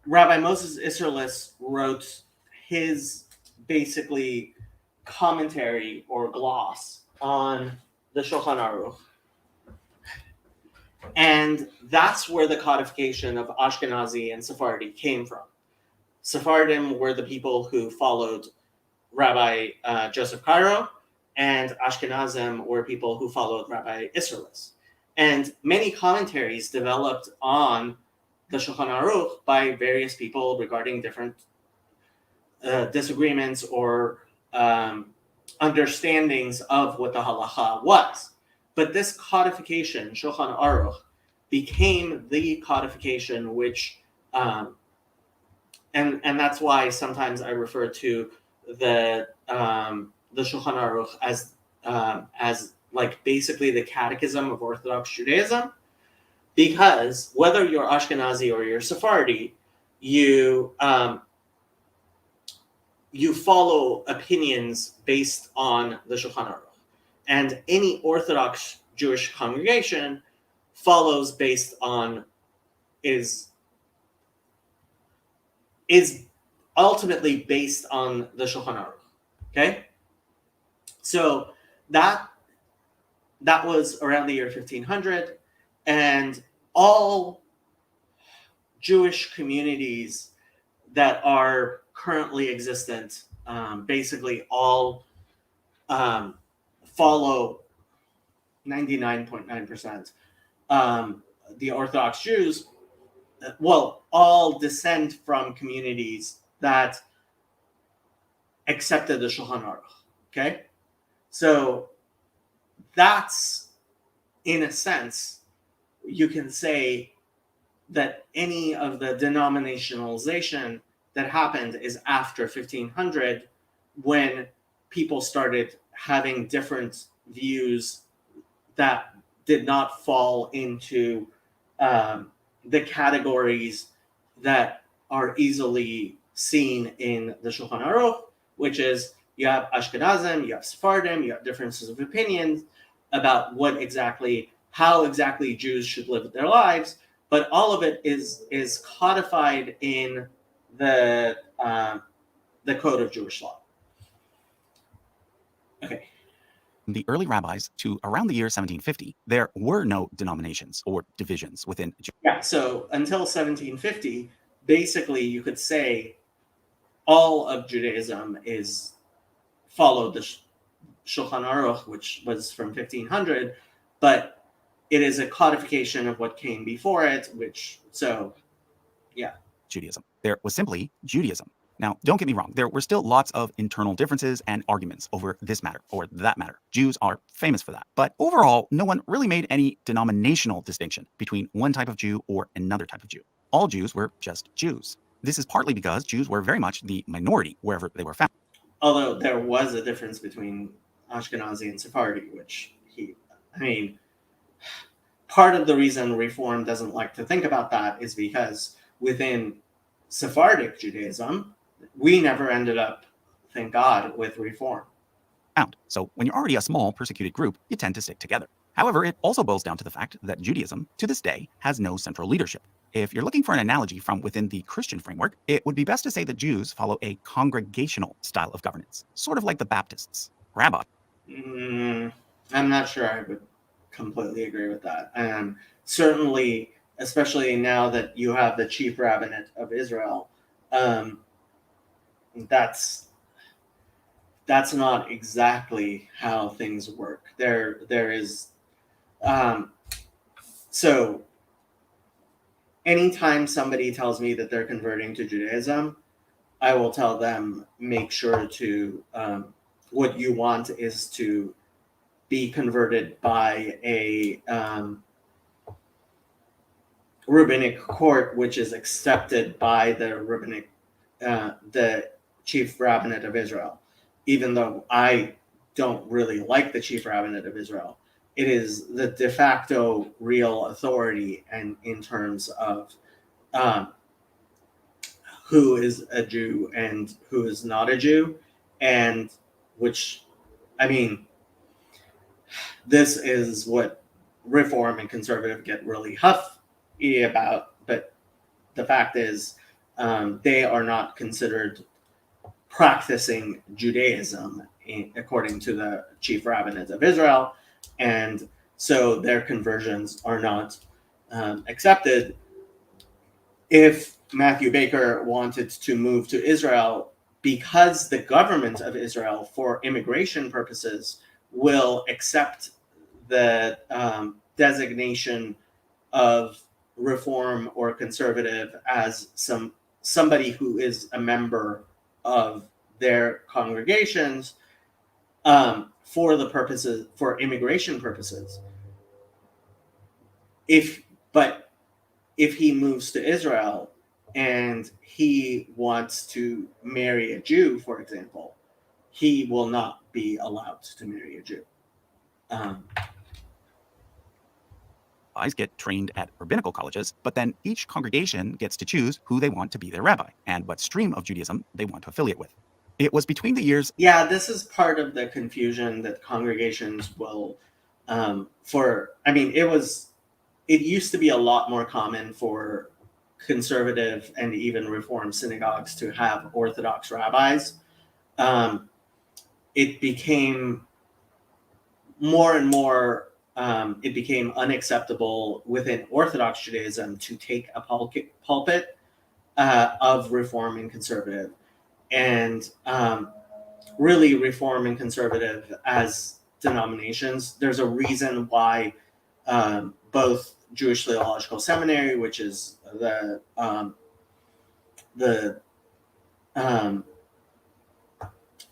Rabbi Moses Isserles wrote his basically commentary or gloss on the Shulchan Aruch. And that's where the codification of Ashkenazi and Sephardi came from. Sephardim were the people who followed Rabbi Joseph Cairo, and Ashkenazim were people who followed Rabbi Isserles. And many commentaries developed on the Shulchan Aruch by various people regarding different disagreements or understandings of what the halacha was. But this codification, Shulchan Aruch, became the codification which, and that's why sometimes I refer to the Shulchan Aruch as like basically the catechism of Orthodox Judaism, because whether you're Ashkenazi or you're Sephardi, you follow opinions based on the Shulchan Aruch. And any Orthodox Jewish congregation follows based on is ultimately based on the Shulchan Aruch. Okay? So that was around the year 1500, and all Jewish communities that are currently existent basically all follow 99.9% the Orthodox Jews, all descend from communities that accepted the Shulchan Aruch. Okay? So that's, in a sense, you can say that any of the denominationalization that happened is after 1500, when people started having different views that did not fall into the categories that are easily seen in the Shulchan Aruch, which is you have Ashkenazim, you have Sephardim, you have differences of opinions about how exactly Jews should live their lives, but all of it is codified in the Code of Jewish Law. Okay. The early rabbis to around the year 1750, there were no denominations or divisions within Judaism. Yeah, so until 1750, basically you could say all of Judaism followed the Shulchan Aruch, which was from 1500, but it is a codification of what came before it, Judaism. There was simply Judaism. Now, don't get me wrong, there were still lots of internal differences and arguments over this matter or that matter. Jews are famous for that. But overall, no one really made any denominational distinction between one type of Jew or another type of Jew. All Jews were just Jews. This is partly because Jews were very much the minority wherever they were found. Although there was a difference between Ashkenazi and Sephardi, part of the reason Reform doesn't like to think about that is because within Sephardic Judaism, we never ended up, thank God, with Reform. found. So when you're already a small persecuted group, you tend to stick together. However, it also boils down to the fact that Judaism, to this day, has no central leadership. If you're looking for an analogy from within the Christian framework, it would be best to say that Jews follow a congregational style of governance, sort of like the Baptists. Rabbi. I'm not sure I would completely agree with that. Certainly, especially now that you have the chief rabbinate of Israel, um, that's not exactly how things work. There is so anytime somebody tells me that they're converting to Judaism, I will tell them, make sure to what you want is to be converted by a rabbinic court, which is accepted by the chief rabbinate of Israel. Even though I don't really like the chief rabbinate of Israel, it is the de facto real authority, and in terms of who is a Jew and who is not a Jew, and which, I mean, this is what reform and conservative get really huffy about, but the fact is they are not considered practicing Judaism according to the chief rabbinate of Israel, and so their conversions are not accepted. If Matthew Baker wanted to move to Israel, because the government of Israel, for immigration purposes, will accept the designation of reform or conservative as somebody who is a member of their congregations for immigration purposes. But if he moves to Israel and he wants to marry a Jew, for example, he will not be allowed to marry a Jew. Rabbis get trained at rabbinical colleges, but then each congregation gets to choose who they want to be their rabbi and what stream of Judaism they want to affiliate with. It was between the years. Yeah, this is part of the confusion that congregations will. It used to be a lot more common for conservative and even reform synagogues to have Orthodox rabbis. It became more and more. It became unacceptable within Orthodox Judaism to take a pulpit of reform and conservative, and really reform and conservative as denominations. There's a reason why both Jewish Theological Seminary, which is the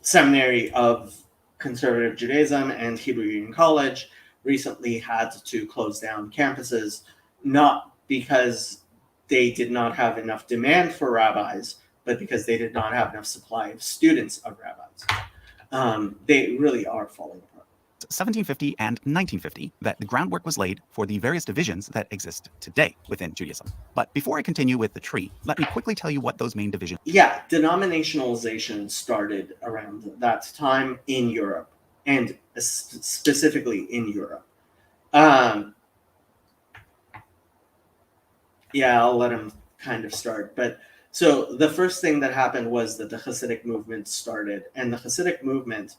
seminary of conservative Judaism, and Hebrew Union College recently had to close down campuses, not because they did not have enough demand for rabbis, but because they did not have enough supply of students of rabbis. They really are falling apart. 1750 and 1950 that the groundwork was laid for the various divisions that exist today within Judaism. But before I continue with the tree, let me quickly tell you what those main divisions. Yeah, denominationalization started around that time in Europe, and specifically in Europe. Yeah, I'll let him kind of start. But so the first thing that happened was that the Hasidic movement started, and the Hasidic movement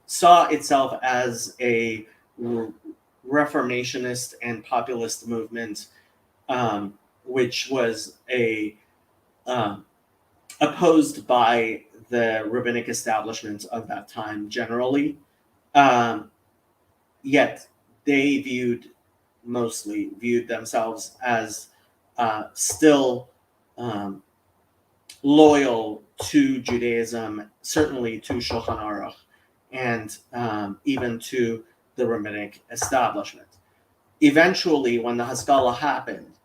saw itself as a reformationist and populist movement, which was opposed by the rabbinic establishment of that time generally. Yet they mostly viewed themselves as still loyal to Judaism, certainly to Shulchan Aruch, and even to the rabbinic establishment. Eventually, when the Haskalah happened,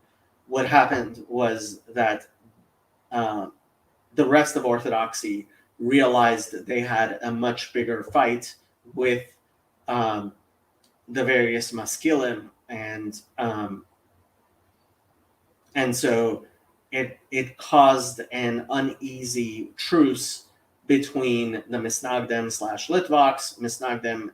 what happened was that the rest of Orthodoxy realized that they had a much bigger fight with the various maskilim, and so it caused an uneasy truce between the Misnagdim / Litvaks. Misnagdim,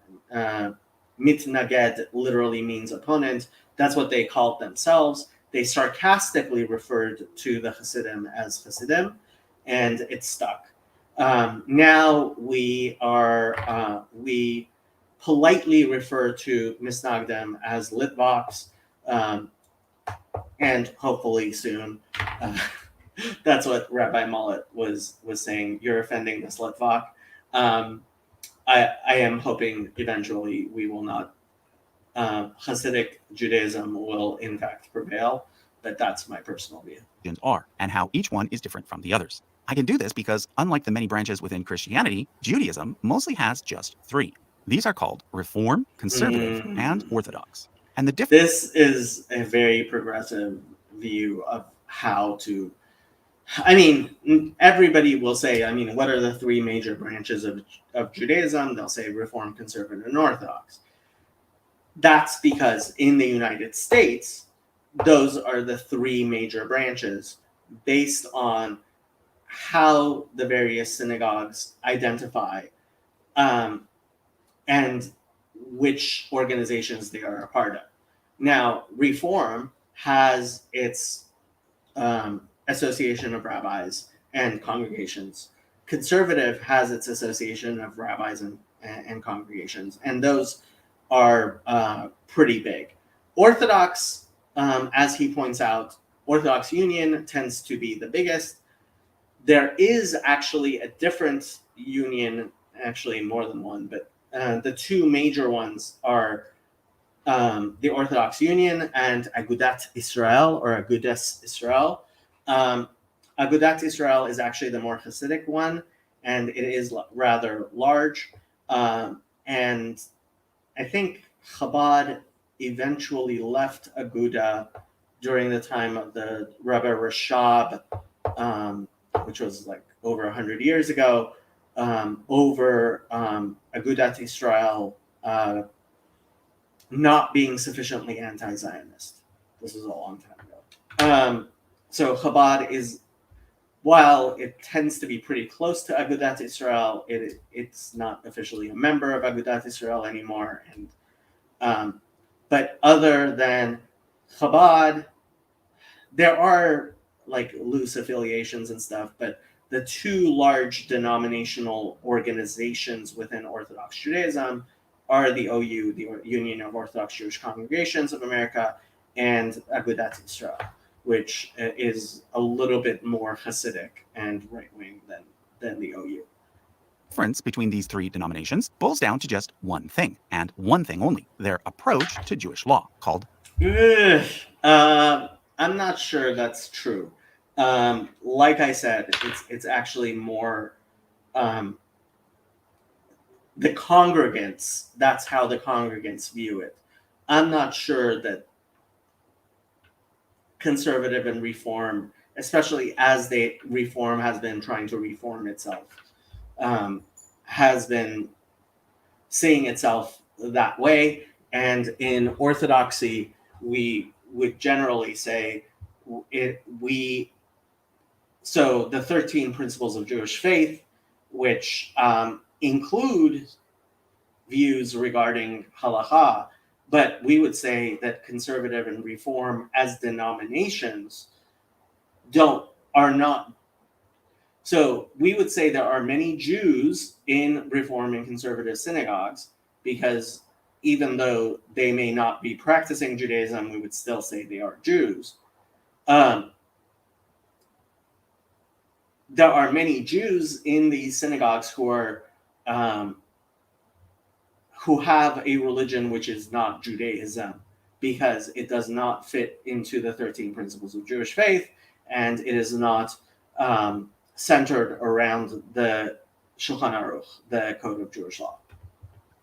mitnaged literally means opponent. That's what they called themselves. They sarcastically referred to the Hasidim as Hasidim, and it stuck. Now we politely refer to Misnagdim as Litvaks, and hopefully soon. That's what Rabbi Mullet was saying. You're offending this Litvak. I am hoping eventually we will not. Hasidic Judaism will in fact prevail, but that's my personal view. Are, and how each one is different from the others. I can do this because, unlike the many branches within Christianity, Judaism mostly has just three. These are called Reform, Conservative, and Orthodox. And the This is a very progressive view of how to. I mean, everybody will say, I mean, what are the three major branches of Judaism? They'll say Reform, Conservative, and Orthodox. That's because in the United States, those are the three major branches based on how the various synagogues identify and which organizations they are a part of. Now, Reform has its association of rabbis and congregations. Conservative has its association of rabbis and congregations, and those are pretty big. Orthodox, as he points out, Orthodox Union tends to be the biggest. There is actually a different union, actually more than one, but the two major ones are the Orthodox Union and Agudat Israel or Agudas Israel. Agudat Israel is actually the more Hasidic one, and it is rather large. And I think Chabad eventually left Aguda during the time of the Rebbe Rashab, which was like over 100 years ago, over Agudat Israel not being sufficiently anti-Zionist. This is a long time ago. So Chabad is, while it tends to be pretty close to Agudat Israel, it's not officially a member of Agudat Israel anymore. And but other than Chabad, there are like loose affiliations and stuff, but the two large denominational organizations within Orthodox Judaism are the OU, the Union of Orthodox Jewish Congregations of America, and Agudat Israel, which is a little bit more Hasidic and right-wing than the OU. The difference between these three denominations boils down to just one thing, and one thing only: their approach to Jewish law, called... I'm not sure that's true. Like I said, it's actually more the congregants. That's how the congregants view it. I'm not sure that Conservative and Reform, especially as Reform has been trying to reform itself, has been seeing itself that way. And in Orthodoxy, we would generally say so the 13 principles of Jewish faith, which include views regarding halacha, but we would say that Conservative and Reform as denominations are not. So we would say there are many Jews in Reform and Conservative synagogues, because even though they may not be practicing Judaism, we would still say they are Jews. There are many Jews in these synagogues who have a religion which is not Judaism, because it does not fit into the 13 principles of Jewish faith, and it is not centered around the Shulchan Aruch, the Code of Jewish Law.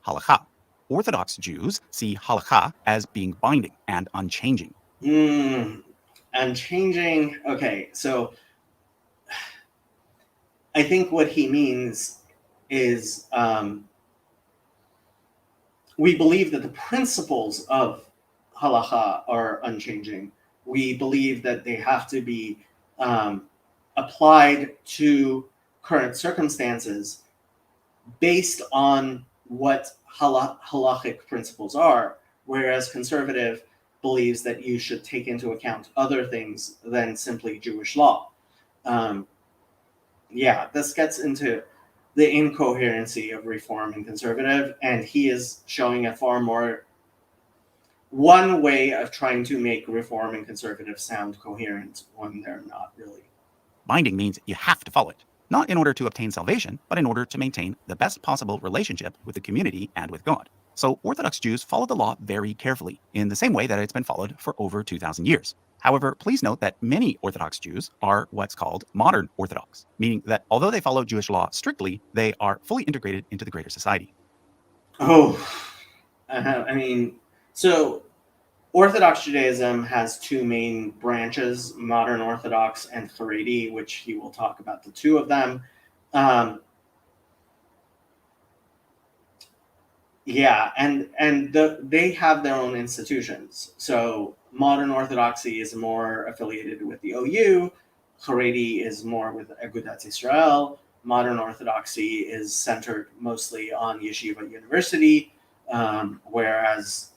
Halakha. Orthodox Jews see halakha as being binding and unchanging. Unchanging. Okay, so I think what he means is we believe that the principles of halakha are unchanging. We believe that they have to be applied to current circumstances based on what halachic principles are, whereas conservative believes that you should take into account other things than simply Jewish law. This gets into the incoherency of reform and conservative, and he is showing a far more one way of trying to make reform and conservative sound coherent when they're not really. Binding means you have to follow it, not in order to obtain salvation, but in order to maintain the best possible relationship with the community and with God. So Orthodox Jews follow the law very carefully, in the same way that it's been followed for over 2,000 years. However, please note that many Orthodox Jews are what's called modern Orthodox, meaning that although they follow Jewish law strictly, they are fully integrated into the greater society. So Orthodox Judaism has two main branches, modern Orthodox and Haredi, which he will talk about the two of them. They have their own institutions. So modern Orthodoxy is more affiliated with the OU. Haredi is more with Agudat Israel. Modern Orthodoxy is centered mostly on Yeshiva University, whereas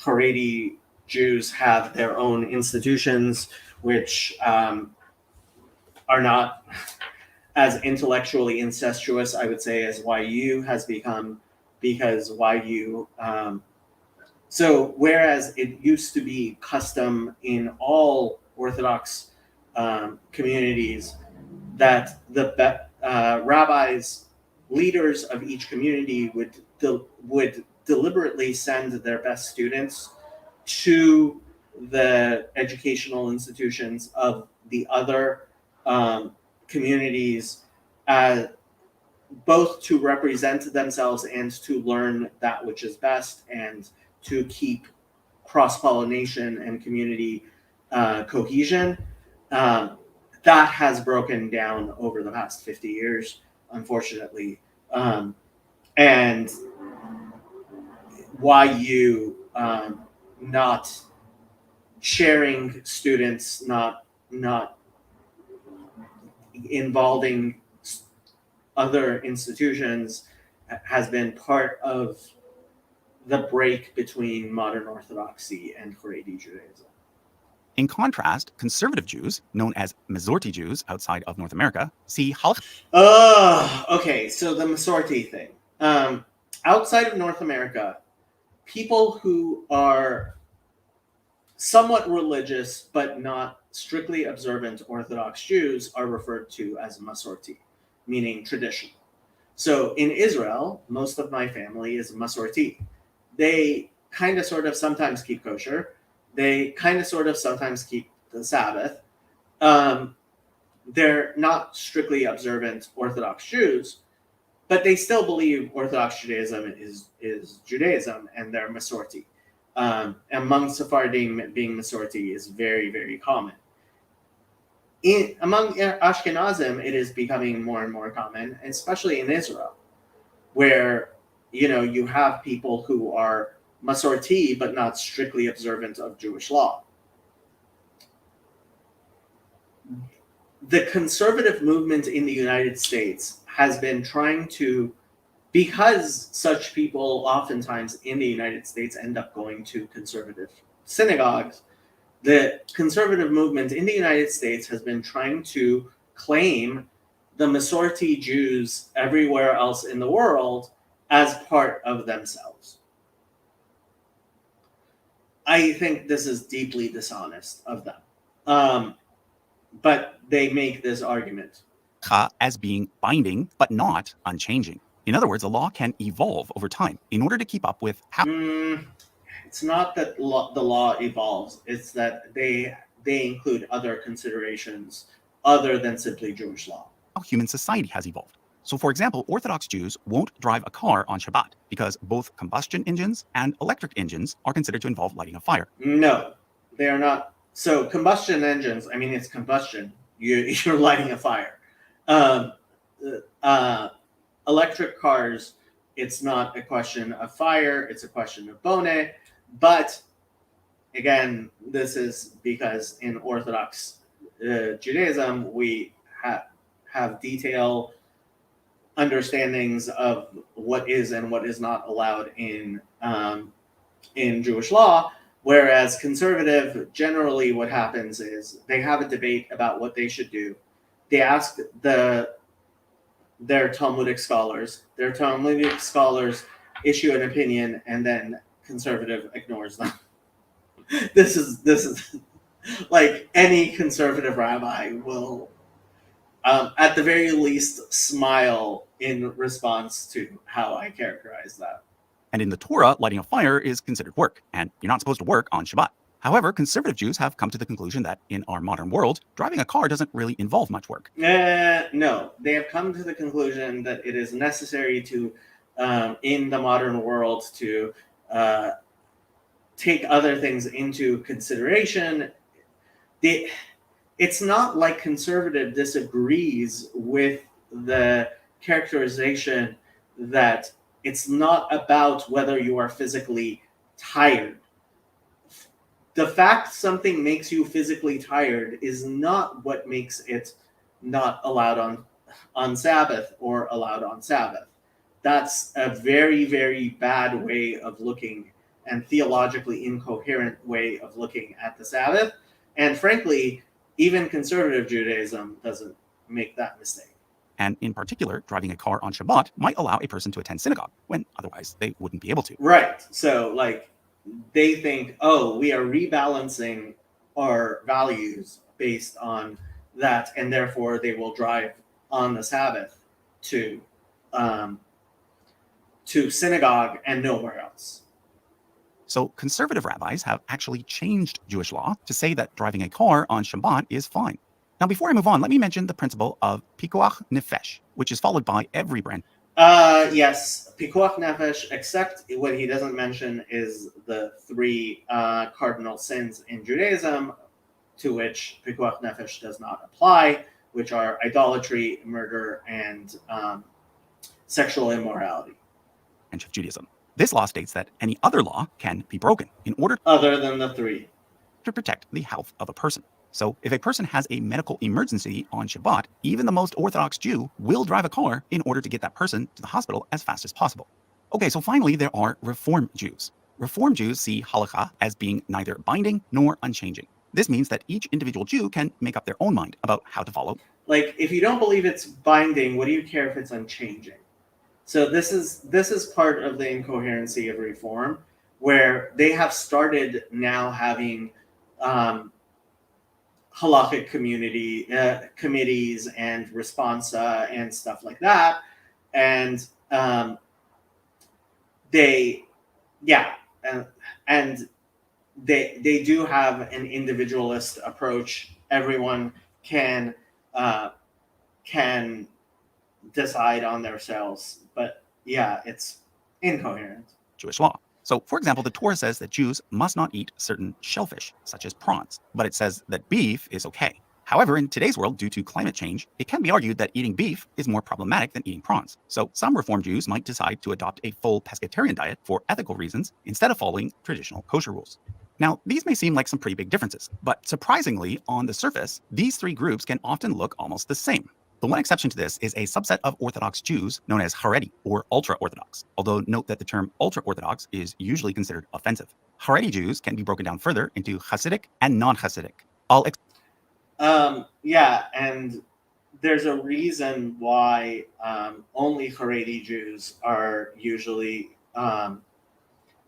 Haredi Jews have their own institutions, which are not as intellectually incestuous, I would say, as YU has become, because YU. So whereas it used to be custom in all Orthodox communities that the rabbis, leaders of each community would deliberately send their best students to the educational institutions of the other communities, both to represent themselves and to learn that which is best and to keep cross-pollination and community cohesion. That has broken down over the past 50 years, unfortunately. And YU not sharing students, not involving other institutions has been part of the break between modern Orthodoxy and Haredi Judaism. In contrast, conservative Jews, known as Masorti Jews outside of North America, see halakha. Okay, so the Masorti thing. Outside of North America, people who are somewhat religious but not strictly observant Orthodox Jews are referred to as Masorti, meaning traditional. So in Israel, most of my family is Masorti. They kind of sort of sometimes keep kosher. They kind of sort of sometimes keep the Sabbath. They're not strictly observant Orthodox Jews, but they still believe Orthodox Judaism is Judaism, and they're Masorti. Among Sephardim, being Masorti is very, very common. Among Ashkenazim, it is becoming more and more common, especially in Israel, where you have people who are Masorti but not strictly observant of Jewish law. The conservative movement in the United States has been trying to, because such people oftentimes in the United States end up going to conservative synagogues, the conservative movement in the United States has been trying to claim the Masorti Jews everywhere else in the world as part of themselves. I think this is deeply dishonest of them. But they make this argument as being binding but not unchanging. In other words, a law can evolve over time in order to keep up with how. It's not that the law evolves. It's that they include other considerations other than simply Jewish law. How human society has evolved. So, for example, Orthodox Jews won't drive a car on Shabbat because both combustion engines and electric engines are considered to involve lighting a fire. No, they are not. So combustion engines, it's combustion. You're lighting a fire. Electric cars, it's not a question of fire. It's a question of bone. But again, this is because in Orthodox Judaism, we have detailed understandings of what is and what is not allowed in Jewish law. Whereas conservative, generally what happens is they have a debate about what they should do. They ask their Talmudic scholars. Their Talmudic scholars issue an opinion, and then conservative ignores them. This is like any conservative rabbi will, at the very least, smile in response to how I characterize that. And in the Torah, lighting a fire is considered work, and you're not supposed to work on Shabbat. However, conservative Jews have come to the conclusion that in our modern world, driving a car doesn't really involve much work. No, they have come to the conclusion that it is necessary to, in the modern world, to take other things into consideration. It's not like conservative disagrees with the characterization that it's not about whether you are physically tired. The fact something makes you physically tired is not what makes it not allowed on Sabbath or allowed on Sabbath. That's a very, very bad way of looking and theologically incoherent way of looking at the Sabbath. And frankly, even conservative Judaism doesn't make that mistake. And in particular, driving a car on Shabbat might allow a person to attend synagogue when otherwise they wouldn't be able to. Right. So, like, they think, oh, we are rebalancing our values based on that, and therefore they will drive on the Sabbath to synagogue and nowhere else. So conservative rabbis have actually changed Jewish law to say that driving a car on Shabbat is fine. Now, before I move on, let me mention the principle of pikuach nefesh, which is followed by every branch. Yes, pikuach nefesh, except what he doesn't mention is the three cardinal sins in Judaism to which pikuach nefesh does not apply, which are idolatry, murder, and sexual immorality. Branch of Judaism. This law states that any other law can be broken in order Other than the three. to protect the health of a person. So if a person has a medical emergency on Shabbat, even the most Orthodox Jew will drive a car in order to get that person to the hospital as fast as possible. Okay, so finally there are Reform Jews. Reform Jews see halakha as being neither binding nor unchanging. This means that each individual Jew can make up their own mind about how to follow. Like, if you don't believe it's binding, what do you care if it's unchanging? So this is part of the incoherency of Reform, where they have started now having halakhic committees and responsa and stuff like that, and they do have an individualist approach. Everyone can decide on themselves, but yeah, it's incoherent. Jewish law. So, for example, the Torah says that Jews must not eat certain shellfish, such as prawns, but it says that beef is okay. However, in today's world, due to climate change, it can be argued that eating beef is more problematic than eating prawns. So some Reform Jews might decide to adopt a full pescatarian diet for ethical reasons instead of following traditional kosher rules. Now, these may seem like some pretty big differences, but surprisingly, on the surface, these three groups can often look almost the same. The one exception to this is a subset of Orthodox Jews known as Haredi, or ultra-Orthodox, although note that the term ultra-Orthodox is usually considered offensive. Haredi Jews can be broken down further into Hasidic and non-Hasidic. And there's a reason why only Haredi Jews are usually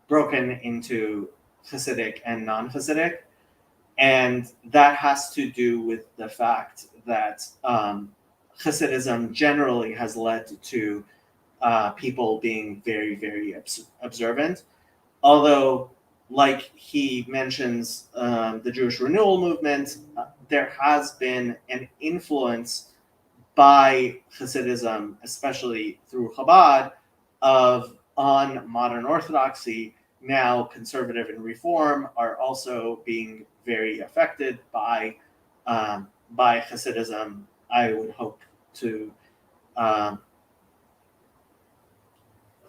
broken into Hasidic and non-Hasidic, and that has to do with the fact that Hasidism generally has led to people being very, very observant. Although, like he mentions, the Jewish Renewal movement, there has been an influence by Hasidism, especially through Chabad, on modern Orthodoxy. Now, conservative and Reform are also being very affected by Hasidism. I would hope to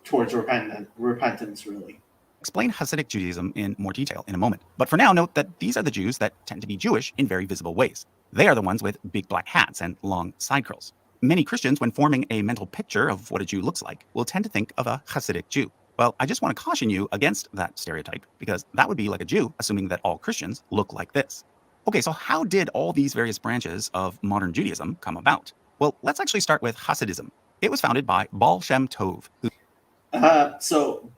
towards repentance, really. Explain Hasidic Judaism in more detail in a moment. But for now, note that these are the Jews that tend to be Jewish in very visible ways. They are the ones with big black hats and long side curls. Many Christians, when forming a mental picture of what a Jew looks like, will tend to think of a Hasidic Jew. Well, I just want to caution you against that stereotype, because that would be like a Jew assuming that all Christians look like this. Okay, so how did all these various branches of modern Judaism come about? Well, let's actually start with Hasidism. It was founded by Baal Shem Tov, who So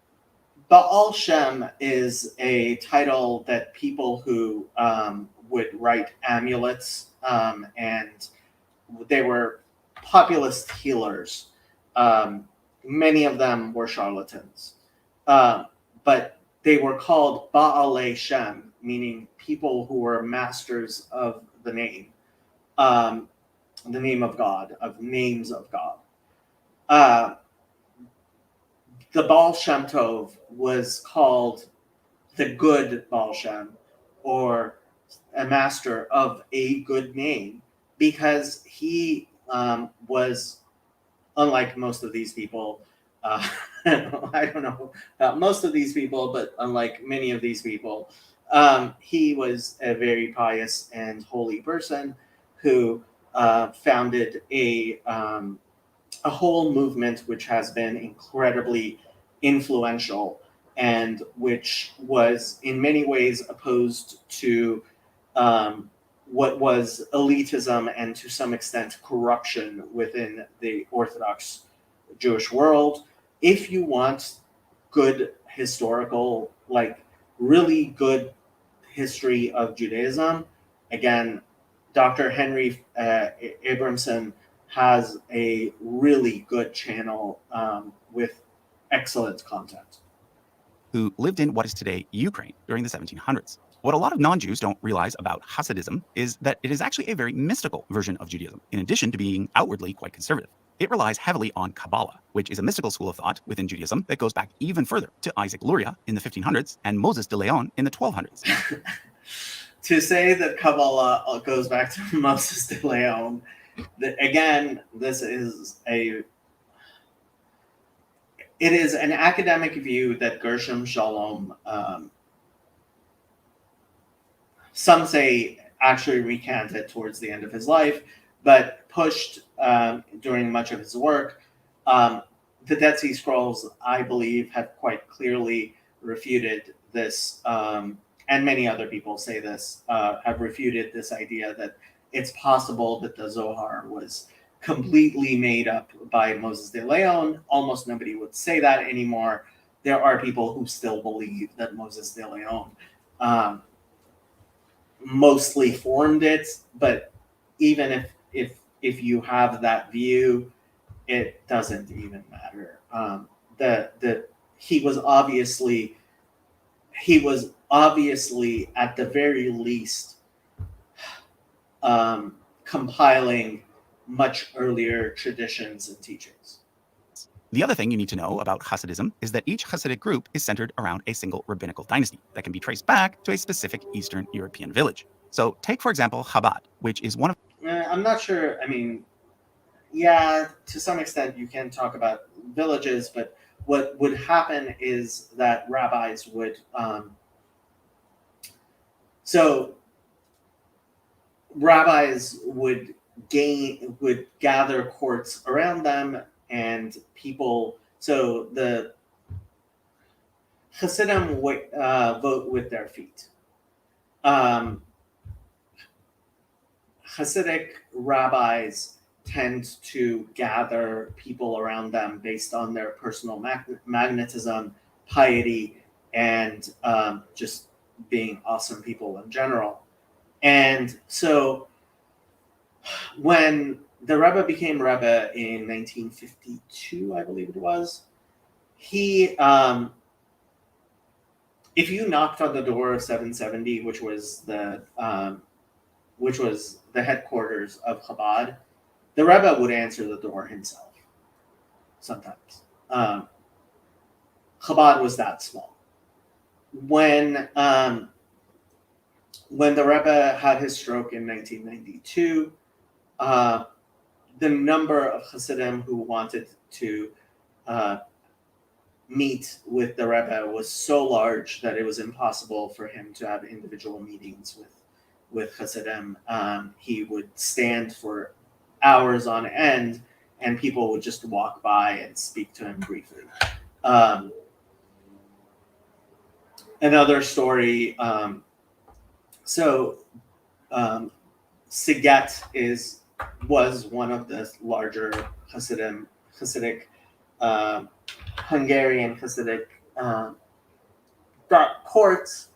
Baal Shem is a title that people who would write amulets, and they were populist healers. Many of them were charlatans, but they were called Baalei Shem, meaning people who were masters of the name of God, of names of God. The Baal Shem Tov was called the good Baal Shem, or a master of a good name, because he was, unlike most of these people, I don't know about most of these people, but unlike many of these people, he was a very pious and holy person who founded a whole movement which has been incredibly influential and which was in many ways opposed to what was elitism and to some extent corruption within the Orthodox Jewish world. If you want good historical, like really good history of Judaism, again, Dr. Henry Abramson has a really good channel with excellent content. who lived in what is today Ukraine during the 1700s. What a lot of non-Jews don't realize about Hasidism is that it is actually a very mystical version of Judaism, in addition to being outwardly quite conservative. It relies heavily on Kabbalah, which is a mystical school of thought within Judaism that goes back even further to Isaac Luria in the 1500s and Moses de Leon in the 1200s. To say that Kabbalah goes back to Moses de Leon, again, it is an academic view that Gershom Shalom, some say actually recanted towards the end of his life, but pushed during much of his work. The Dead Sea Scrolls, I believe, have quite clearly refuted this, and many other people say this, have refuted this idea that it's possible that the Zohar was completely made up by Moses de Leon. Almost nobody would say that anymore. There are people who still believe that Moses de Leon mostly formed it, but even if you have that view, it doesn't even matter. He was obviously at the very least compiling much earlier traditions and teachings. The other thing you need to know about Hasidism is that each Hasidic group is centered around a single rabbinical dynasty that can be traced back to a specific Eastern European village. So take, for example, Chabad, which is one of... I'm not sure. I mean, yeah, to some extent you can talk about villages, but what would happen is that rabbis would... rabbis would gather courts around them, and people. So the Hasidim vote with their feet. Hasidic rabbis tend to gather people around them based on their personal magnetism, piety, and just being awesome people in general. And so when the Rebbe became Rebbe in 1952, I believe it was, he, if you knocked on the door of 770, which was the headquarters of Chabad, the Rebbe would answer the door himself. Sometimes, Chabad was that small. When the Rebbe had his stroke in 1992, the number of Hasidim who wanted to meet with the Rebbe was so large that it was impossible for him to have individual meetings with Hasidim. He would stand for hours on end, and people would just walk by and speak to him briefly. Another story. Siget was one of the larger Hasidic, Hungarian Hasidic courts.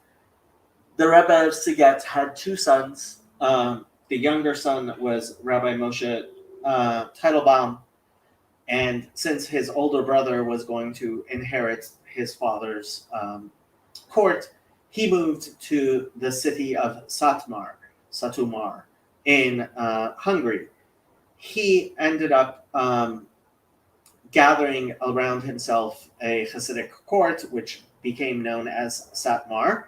The Rebbe of Siget had two sons. The younger son was Rabbi Moshe Teitelbaum, and since his older brother was going to inherit his father's court, he moved to the city of Satumar in Hungary. He ended up gathering around himself a Hasidic court, which became known as Satmar.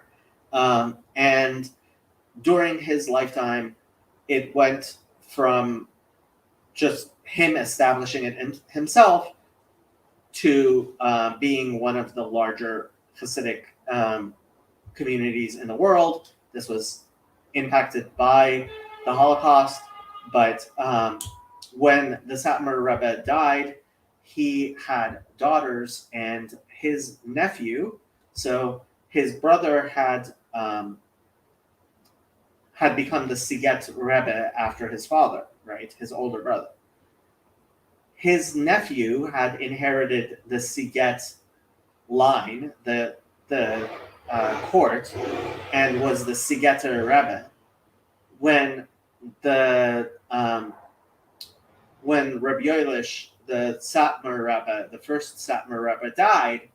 And during his lifetime, it went from just him establishing it himself to being one of the larger Hasidic communities in the world. This was impacted by the Holocaust, but when the Satmar Rebbe died, he had daughters, and his nephew, so his brother had become the Siget Rebbe after his father, right? His older brother. His nephew had inherited the Siget line, the court, and was the Sigeter Rebbe. When Rabbi Yoelish, the Satmar Rebbe, the first Satmar Rebbe, died,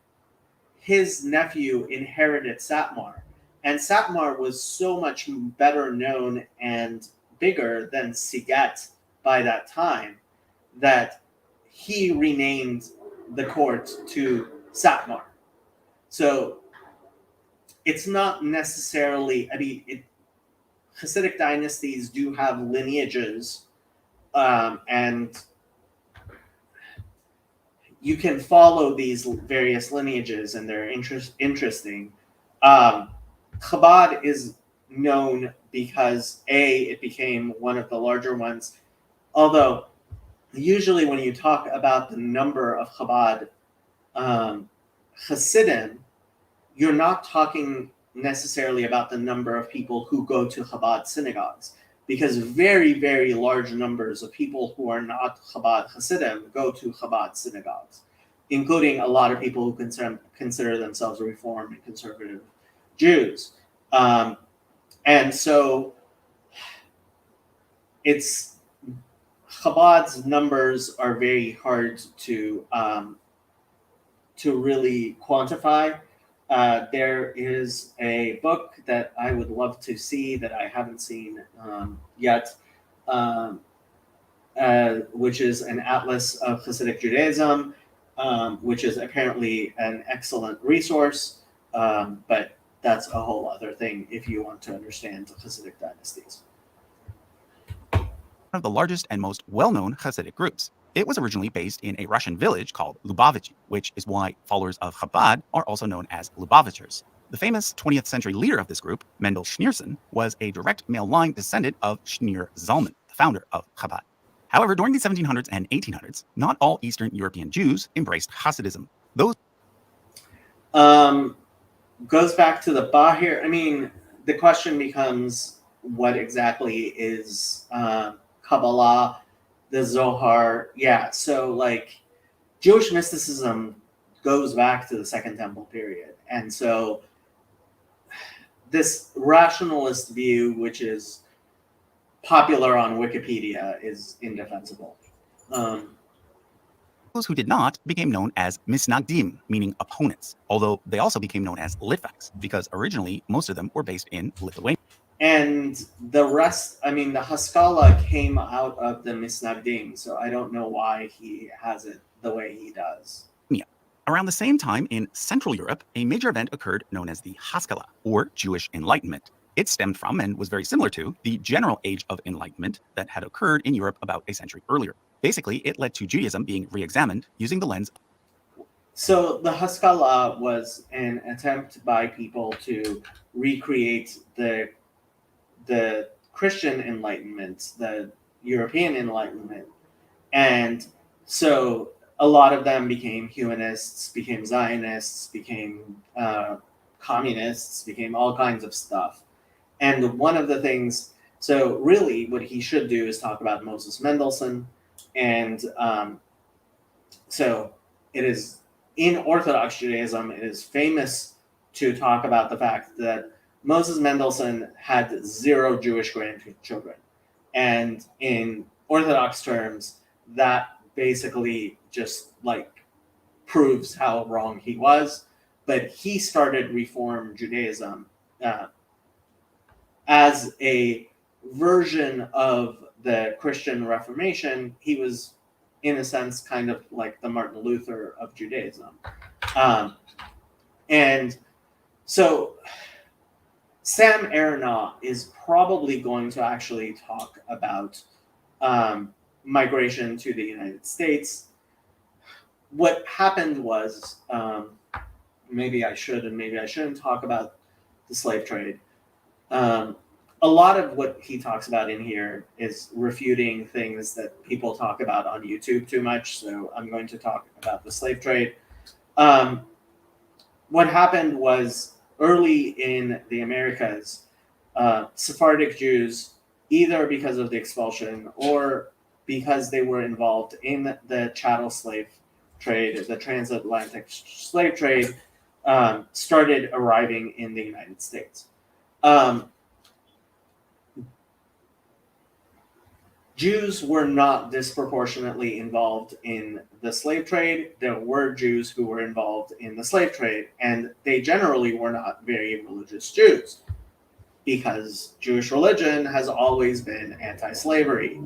his nephew inherited Satmar. And Satmar was so much better known and bigger than Siget by that time that he renamed the court to Satmar. So it's not necessarily, Hasidic dynasties do have lineages, and you can follow these various lineages, and they're interesting. Chabad is known because it became one of the larger ones, although usually when you talk about the number of Chabad Hasidim, you're not talking necessarily about the number of people who go to Chabad synagogues, because very, very large numbers of people who are not Chabad Hasidim go to Chabad synagogues, including a lot of people who consider themselves Reform and conservative Jews. And so Chabad's numbers are very hard to really quantify. There is a book that I would love to see that I haven't seen yet, which is an atlas of Hasidic Judaism, which is apparently an excellent resource, but that's a whole other thing if you want to understand Hasidic dynasties. One of the largest and most well-known Hasidic groups. It was originally based in a Russian village called Lubavitch, which is why followers of Chabad are also known as Lubavitchers. The famous 20th century leader of this group, Mendel Schneerson, was a direct male line descendant of Schneer Zalman, the founder of Chabad. However, during the 1700s and 1800s, not all Eastern European Jews embraced Hasidism. Those goes back to the Bahir. The question becomes, what exactly is Kabbalah, the Zohar? Yeah, so Jewish mysticism goes back to the Second Temple period. And so this rationalist view, which is popular on Wikipedia, is indefensible. Those who did not became known as misnagdim, meaning opponents, although they also became known as Litvaks, because originally most of them were based in Lithuania. And the rest, the Haskalah came out of the misnagdim, so I don't know why he has it the way he does. Around the same time in Central Europe, a major event occurred known as the Haskalah, or Jewish Enlightenment. It stemmed from and was very similar to the general Age of Enlightenment that had occurred in Europe about a century earlier. Basically, it led to Judaism being re-examined using the lens. So the Haskalah was an attempt by people to recreate the Christian Enlightenment, the European Enlightenment. And so a lot of them became humanists, became Zionists, became communists, became all kinds of stuff. And one of the things, so really what he should do is talk about Moses Mendelssohn. And so it is in Orthodox Judaism, it is famous to talk about the fact that Moses Mendelssohn had 0 Jewish grandchildren. And in Orthodox terms, that basically just like proves how wrong he was. But he started Reform Judaism as a version of the Christian Reformation. He was, in a sense, kind of like the Martin Luther of Judaism. And so Sam Aronoff is probably going to actually talk about migration to the United States. What happened was, maybe I should and maybe I shouldn't talk about the slave trade. A lot of what he talks about in here is refuting things that people talk about on YouTube too much, so I'm going to talk about the slave trade. What happened was, early in the Americas, Sephardic Jews, either because of the expulsion or because they were involved in the chattel slave trade, the transatlantic slave trade, started arriving in the United States. Jews were not disproportionately involved in the slave trade. There were Jews who were involved in the slave trade, and they generally were not very religious Jews, because Jewish religion has always been anti-slavery.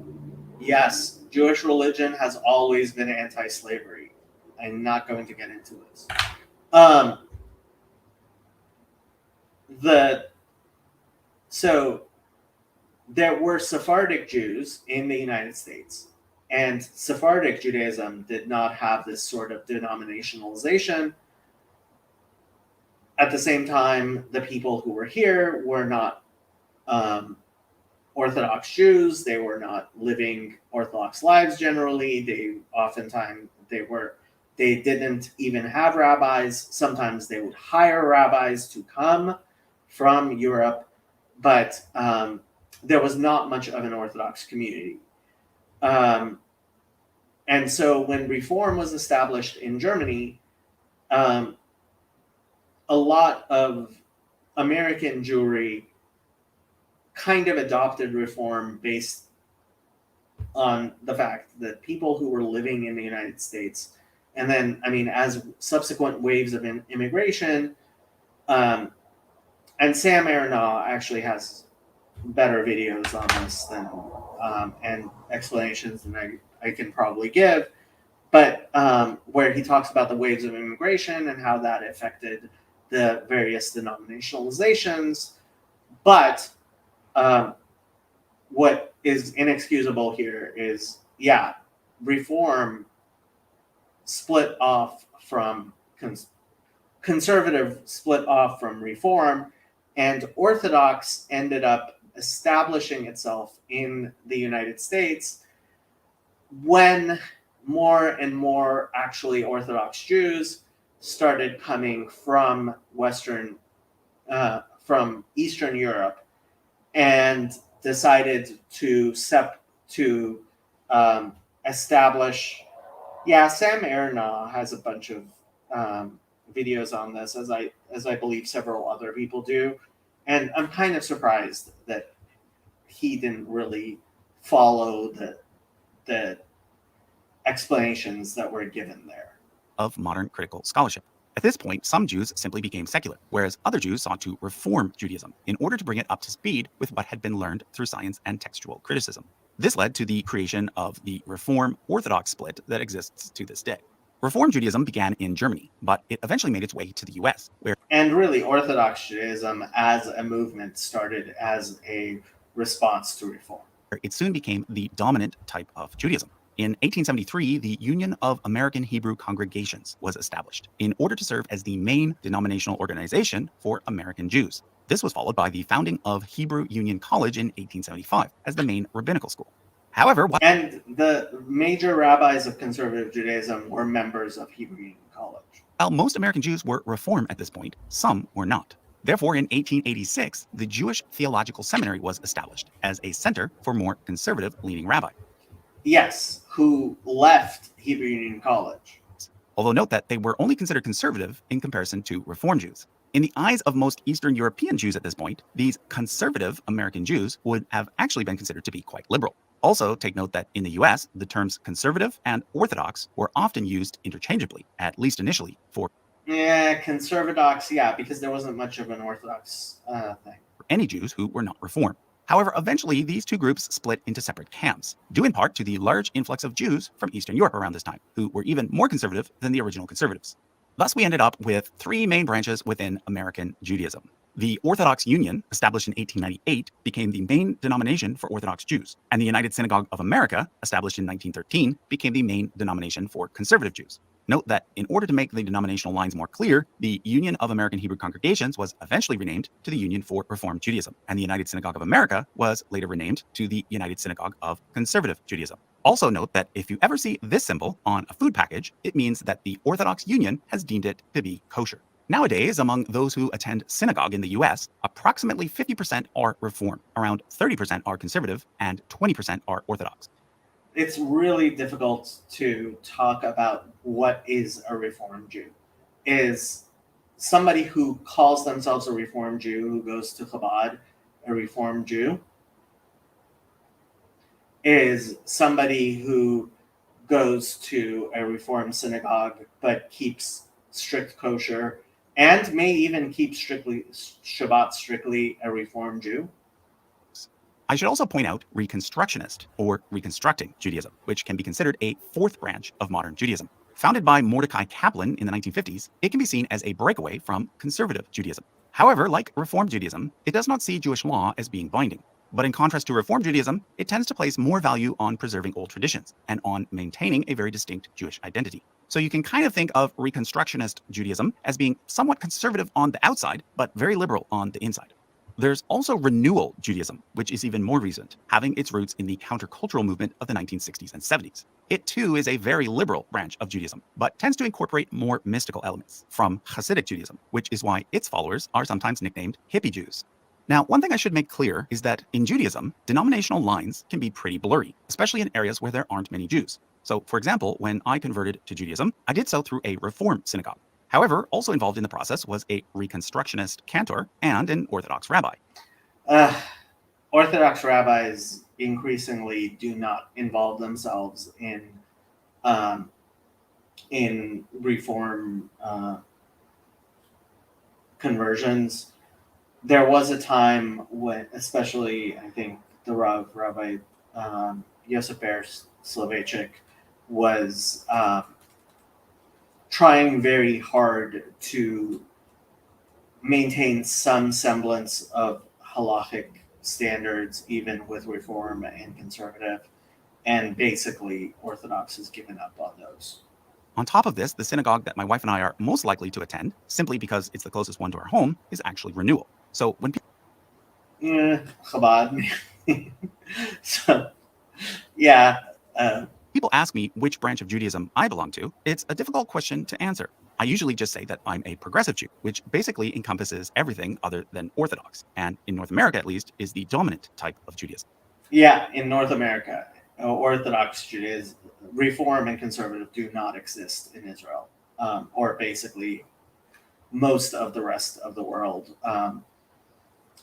Yes, Jewish religion has always been anti-slavery. I'm not going to get into this. So there were Sephardic Jews in the United States, and Sephardic Judaism did not have this sort of denominationalization. At the same time, the people who were here were not Orthodox Jews. They were not living Orthodox lives generally. They didn't even have rabbis. Sometimes they would hire rabbis to come from Europe, but there was not much of an Orthodox community. And so when Reform was established in Germany, a lot of American Jewry kind of adopted Reform based on the fact that people who were living in the United States, and then, as subsequent waves of immigration, and Sam Aronoff actually has better videos on this than and explanations than I can probably give, but where he talks about the waves of immigration and how that affected the various denominationalizations. But what is inexcusable here is, Reform split off from conservative split off from Reform, and Orthodox ended up establishing itself in the United States when more and more actually Orthodox Jews started coming from from Eastern Europe, and decided to establish. Sam Aronoff has a bunch of videos on this, as I believe several other people do, and I'm kind of surprised that he didn't really follow the explanations that were given there. Of modern critical scholarship. At this point, some Jews simply became secular, whereas other Jews sought to reform Judaism in order to bring it up to speed with what had been learned through science and textual criticism. This led to the creation of the Reform Orthodox split that exists to this day. Reform Judaism began in Germany, but it eventually made its way to the US, where... And really, Orthodox Judaism as a movement started as a response to Reform. It soon became the dominant type of Judaism. In 1873, the Union of American Hebrew Congregations was established in order to serve as the main denominational organization for American Jews. This was followed by the founding of Hebrew Union College in 1875 as the main rabbinical school. However, while And the major rabbis of conservative Judaism were members of Hebrew Union College. most American Jews were Reform at this point, some were not. Therefore, in 1886, the Jewish Theological Seminary was established as a center for more conservative-leaning rabbis. Yes, who left Hebrew Union College. Although note that they were only considered conservative in comparison to Reform Jews. In the eyes of most Eastern European Jews at this point, these conservative American Jews would have actually been considered to be quite liberal. Also, take note that in the US, the terms conservative and orthodox were often used interchangeably, at least initially, for Conservadox, because there wasn't much of an Orthodox thing. any Jews who were not Reform. However, eventually these two groups split into separate camps, due in part to the large influx of Jews from Eastern Europe around this time, who were even more conservative than the original conservatives. Thus, we ended up with three main branches within American Judaism. The Orthodox Union, established in 1898, became the main denomination for Orthodox Jews, and the United Synagogue of America, established in 1913, became the main denomination for conservative Jews. Note that in order to make the denominational lines more clear, the Union of American Hebrew Congregations was eventually renamed to the Union for Reformed Judaism, and the United Synagogue of America was later renamed to the United Synagogue of Conservative Judaism. Also note that if you ever see this symbol on a food package, it means that the Orthodox Union has deemed it to be kosher. Nowadays, among those who attend synagogue in the US, approximately 50% are Reform, around 30% are conservative, and 20% are Orthodox. It's really difficult to talk about what is a Reform Jew. Is somebody who calls themselves a Reform Jew who goes to Chabad a Reform Jew? Is somebody who goes to a Reform synagogue but keeps strict kosher and may even keep Shabbat strictly a Reform Jew? I should also point out Reconstructionist, or Reconstructing Judaism, which can be considered a fourth branch of modern Judaism. Founded by Mordecai Kaplan in the 1950s, it can be seen as a breakaway from conservative Judaism. However, like Reform Judaism, it does not see Jewish law as being binding. But in contrast to Reform Judaism, it tends to place more value on preserving old traditions and on maintaining a very distinct Jewish identity. So you can kind of think of Reconstructionist Judaism as being somewhat conservative on the outside, but very liberal on the inside. There's also Renewal Judaism, which is even more recent, having its roots in the countercultural movement of the 1960s and 70s. It too is a very liberal branch of Judaism, but tends to incorporate more mystical elements from Hasidic Judaism, which is why its followers are sometimes nicknamed hippie Jews. Now, one thing I should make clear is that in Judaism, denominational lines can be pretty blurry, especially in areas where there aren't many Jews. So, for example, when I converted to Judaism, I did so through a Reform synagogue. However, also involved in the process was a Reconstructionist cantor and an Orthodox rabbi. Orthodox rabbis increasingly do not involve themselves in Reform conversions. There was a time when, especially, I think the Rabbi Yosef Ber Soloveitchik was trying very hard to maintain some semblance of halachic standards, even with Reform and conservative, and basically Orthodox has given up on those. On top of this, the synagogue that my wife and I are most likely to attend, simply because it's the closest one to our home, is actually Renewal. So when people Chabad. So, yeah. people ask me which branch of Judaism I belong to, it's a difficult question to answer. I usually just say that I'm a progressive Jew, which basically encompasses everything other than Orthodox, and in North America at least, is the dominant type of Judaism. Yeah, in North America, Orthodox Judaism, Reform and conservative do not exist in Israel, or basically most of the rest of the world.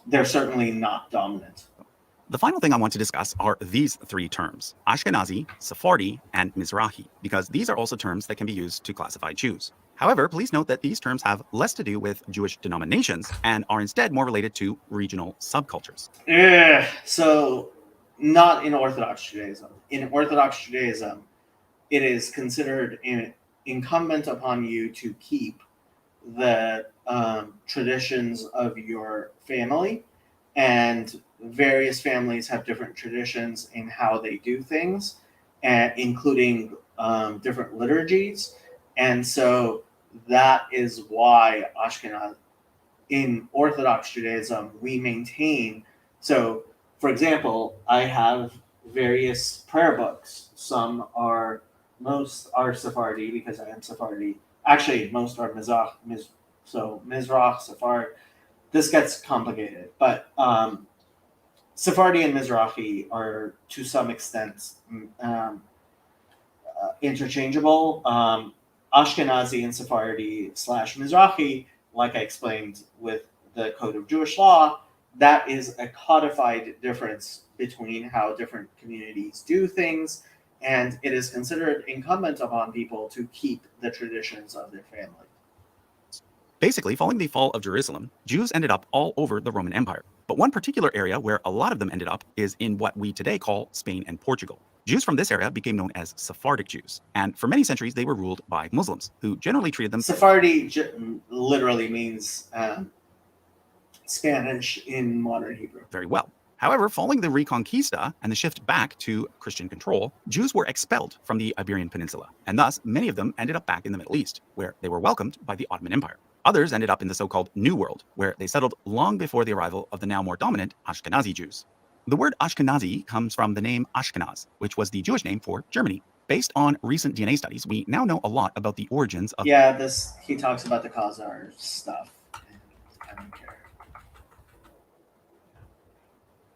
They're certainly not dominant. The final thing I want to discuss are these three terms, Ashkenazi, Sephardi, and Mizrahi, because these are also terms that can be used to classify Jews. However, please note that these terms have less to do with Jewish denominations and are instead more related to regional subcultures. So, not in Orthodox Judaism. In Orthodox Judaism, it is considered incumbent upon you to keep the traditions of your family, and various families have different traditions in how they do things, including different liturgies. And so that is why Ashkenaz, in Orthodox Judaism, we maintain. So, for example, I have various prayer books. Most are Sephardi because I am Sephardi. Actually, most are Mizrach. Mizrach, Sephardi. This gets complicated, but Sephardi and Mizrahi are to some extent interchangeable. Ashkenazi and Sephardi / Mizrahi, like I explained with the Code of Jewish Law, that is a codified difference between how different communities do things, and it is considered incumbent upon people to keep the traditions of their family. Basically, following the fall of Jerusalem, Jews ended up all over the Roman Empire. But one particular area where a lot of them ended up is in what we today call Spain and Portugal. Jews from this area became known as Sephardic Jews, and for many centuries they were ruled by Muslims, who generally treated them. Sephardi literally means Spanish in modern Hebrew. Very well. However, following the Reconquista and the shift back to Christian control, Jews were expelled from the Iberian Peninsula, and thus many of them ended up back in the Middle East, where they were welcomed by the Ottoman Empire. Others ended up in the so-called New World, where they settled long before the arrival of the now more dominant Ashkenazi Jews. The word Ashkenazi comes from the name Ashkenaz, which was the Jewish name for Germany. Based on recent DNA studies, we now know a lot about the origins of... Yeah, he talks about the Khazar stuff. I don't care.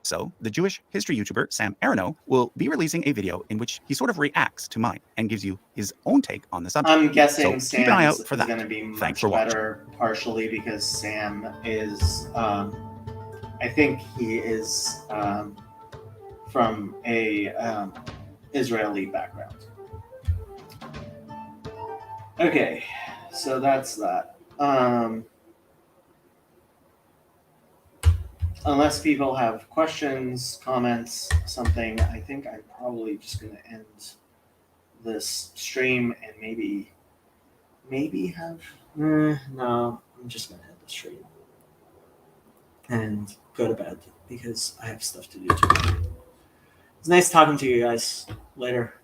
So, the Jewish history YouTuber Sam Aronow will be releasing a video in which he sort of reacts to mine and gives you his own take on the subject. I'm guessing so keep an eye out for that. Going to be much Thanks for better, watching. Partially because Sam is, I think he is from a Israeli background. Okay, so that's that. Unless people have questions, comments, something, I think I'm probably just going to end this stream and maybe have... no, I'm just going to end the stream and go to bed because I have stuff to do tomorrow. It's nice talking to you guys. Later.